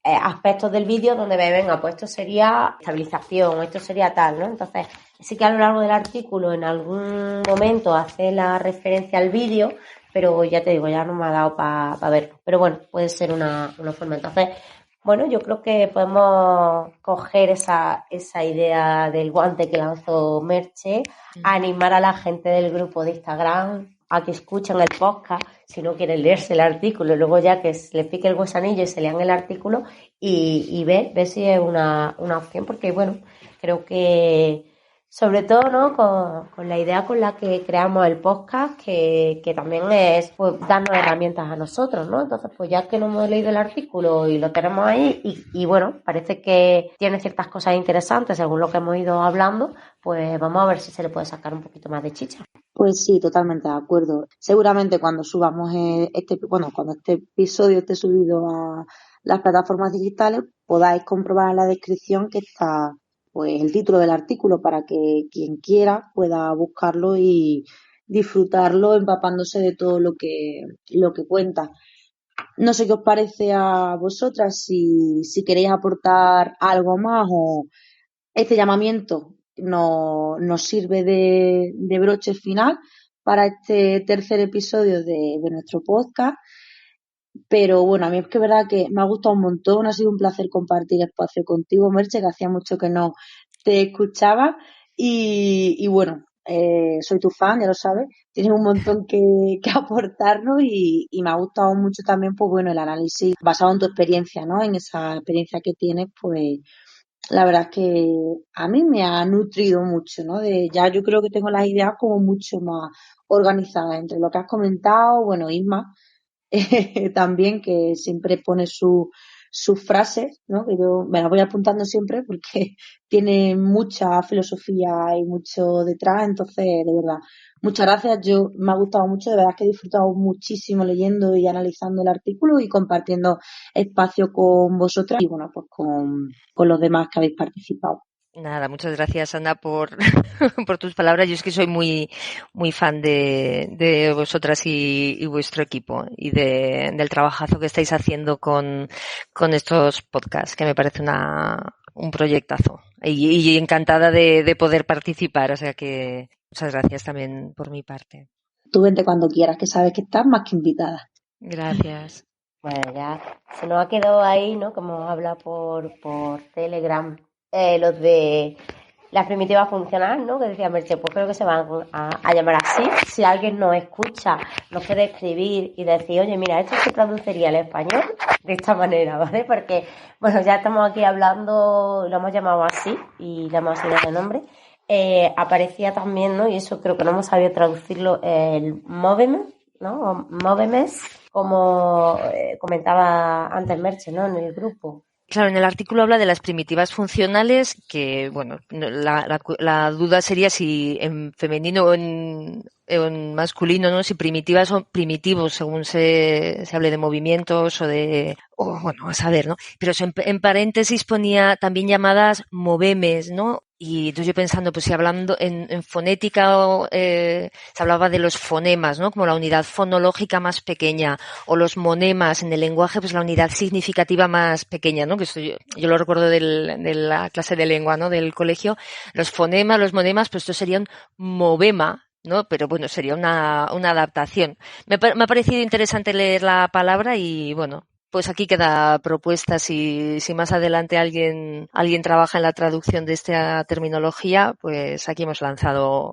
aspectos del vídeo donde me venga, pues esto sería estabilización, esto sería tal, ¿no? Entonces, sí que a lo largo del artículo en algún momento hace la referencia al vídeo, pero ya te digo, ya no me ha dado para verlo. Pero bueno, puede ser una forma. Entonces, bueno, yo creo que podemos coger esa idea del guante que lanzó Merche, animar a la gente del grupo de Instagram a que escuchen el podcast, si no quieren leerse el artículo, luego ya que les pique el gusanillo y se lean el artículo y ver si es una opción, porque bueno, creo que sobre todo, ¿no? Con la idea con la que creamos el podcast, que también es pues darnos herramientas a nosotros, ¿no? Entonces, pues ya que no hemos leído el artículo y lo tenemos ahí, y bueno, parece que tiene ciertas cosas interesantes según lo que hemos ido hablando, pues vamos a ver si se le puede sacar un poquito más de chicha. Pues sí, totalmente de acuerdo. Seguramente cuando subamos cuando este episodio esté subido a las plataformas digitales, podáis comprobar en la descripción que está pues el título del artículo para que quien quiera pueda buscarlo y disfrutarlo empapándose de todo lo que cuenta. No sé qué os parece a vosotras, si queréis aportar algo más o este llamamiento nos sirve de broche final para este tercer episodio de nuestro podcast. Pero bueno, a mí es que es verdad que me ha gustado un montón, ha sido un placer compartir espacio contigo, Merche, que hacía mucho que no te escuchaba. Y bueno, soy tu fan, ya lo sabes, tienes un montón que aportarnos y me ha gustado mucho también, pues bueno, el análisis basado en tu experiencia, ¿no? En esa experiencia que tienes, pues la verdad es que a mí me ha nutrido mucho, ¿no? Ya yo creo que tengo las ideas como mucho más organizadas entre lo que has comentado, bueno, Isma, también que siempre pone sus frases, ¿no? Que yo me las voy apuntando siempre porque tiene mucha filosofía y mucho detrás, entonces, de verdad, muchas gracias. Me ha gustado mucho, de verdad que he disfrutado muchísimo leyendo y analizando el artículo y compartiendo espacio con vosotras y bueno, pues con los demás que habéis participado. Nada, muchas gracias, Ana, por, por tus palabras. Yo es que soy muy fan de vosotras y vuestro equipo y del trabajazo que estáis haciendo con estos podcasts, que me parece un proyectazo. Y encantada de poder participar, o sea que muchas gracias también por mi parte. Tú vente cuando quieras, que sabes que estás más que invitada. Gracias. Bueno, ya se nos ha quedado ahí, ¿no? Como habla por Telegram, los de las primitivas funcionales, ¿no? Que decía Merche, pues creo que se van a llamar así. Si alguien nos escucha, nos puede escribir y decir, oye, mira, esto se traduciría al español de esta manera, ¿vale? Porque, bueno, ya estamos aquí hablando, lo hemos llamado así y le hemos asignado el nombre. Aparecía también, ¿no? Y eso creo que no hemos sabido traducirlo, el Móveme, ¿no? O Móvemes, como comentaba antes Merche, ¿no? En el grupo. Claro, en el artículo habla de las primitivas funcionales, que, bueno, la duda sería si en femenino o en masculino, ¿no? Si primitivas o primitivos, según se hable de movimientos o de... bueno, a saber, ¿no? Pero en paréntesis ponía también llamadas movemes, ¿no? Y entonces yo pensando, pues si hablando en fonética se hablaba de los fonemas, ¿no? Como la unidad fonológica más pequeña, o los monemas en el lenguaje, pues la unidad significativa más pequeña, ¿no? Que esto yo lo recuerdo de la clase de lengua, ¿no? Del colegio. Los fonemas, los monemas, pues esto sería un movema, ¿no? Pero bueno, sería una adaptación. Me ha parecido interesante leer la palabra y bueno, pues aquí queda propuesta. Si más adelante alguien trabaja en la traducción de esta terminología, pues aquí hemos lanzado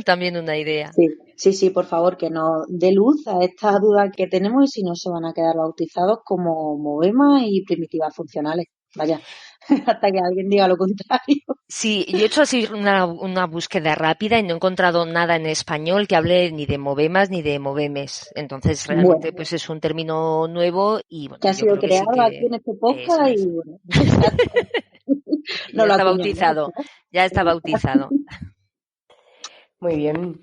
también una idea. Sí, por favor, que nos dé luz a esta duda que tenemos y si no se van a quedar bautizados como movemas y primitivas funcionales. Vaya, hasta que alguien diga lo contrario. Sí, yo he hecho así una búsqueda rápida y no he encontrado nada en español que hable ni de movemas ni de movemes. Entonces, realmente, pues es un término nuevo y bueno, que ha sido creado aquí en este podcast y bueno. Ya está bautizado. Muy bien.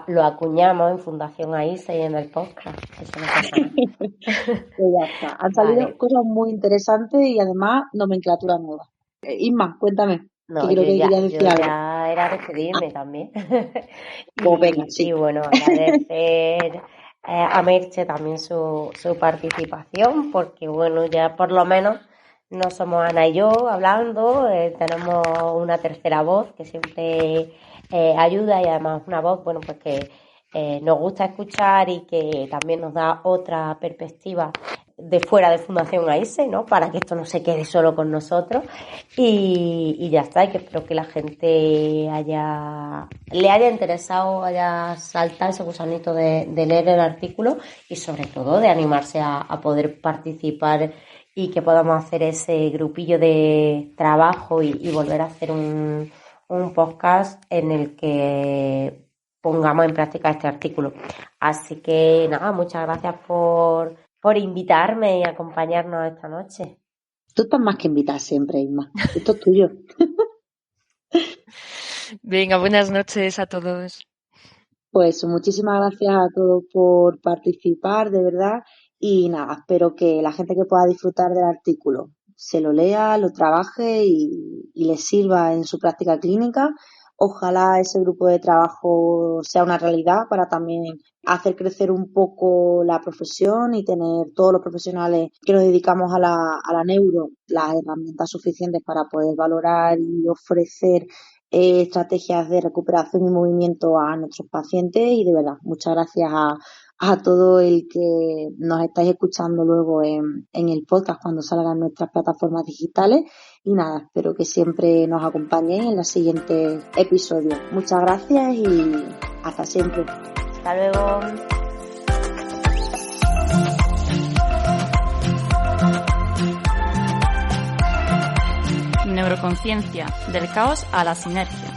Lo acuñamos en Fundación AISE y en el podcast. Eso no pasa nada. Pues ya está. Han salido cosas muy interesantes y además nomenclatura nueva. Isma, cuéntame. No, yo ya era despedirme también. Pues venga, sí. Y bueno, agradecer a Merche también su participación, porque bueno, ya por lo menos no somos Ana y yo hablando, tenemos una tercera voz que siempre ayuda y además una voz, bueno, pues que nos gusta escuchar y que también nos da otra perspectiva de fuera de Fundación AISE, ¿no? Para que esto no se quede solo con nosotros y ya está, y que espero que la gente le haya interesado, haya saltado ese gusanito de leer el artículo y sobre todo de animarse a poder participar y que podamos hacer ese grupillo de trabajo y volver a hacer un podcast en el que pongamos en práctica este artículo. Así que nada, muchas gracias por invitarme y acompañarnos esta noche. Tú estás más que invitada siempre, Isma. Esto es tuyo. Venga, buenas noches a todos. Pues muchísimas gracias a todos por participar, de verdad. Y nada, espero que la gente que pueda disfrutar del artículo se lo lea, lo trabaje y le sirva en su práctica clínica. Ojalá ese grupo de trabajo sea una realidad para también hacer crecer un poco la profesión y tener todos los profesionales que nos dedicamos a la neuro las herramientas suficientes para poder valorar y ofrecer estrategias de recuperación y movimiento a nuestros pacientes. Y de verdad, muchas gracias a todo el que nos estáis escuchando luego en el podcast cuando salgan nuestras plataformas digitales. Y nada, espero que siempre nos acompañéis en los siguientes episodios. Muchas gracias y hasta siempre. Hasta luego. Neuroconciencia, del caos a la sinergia.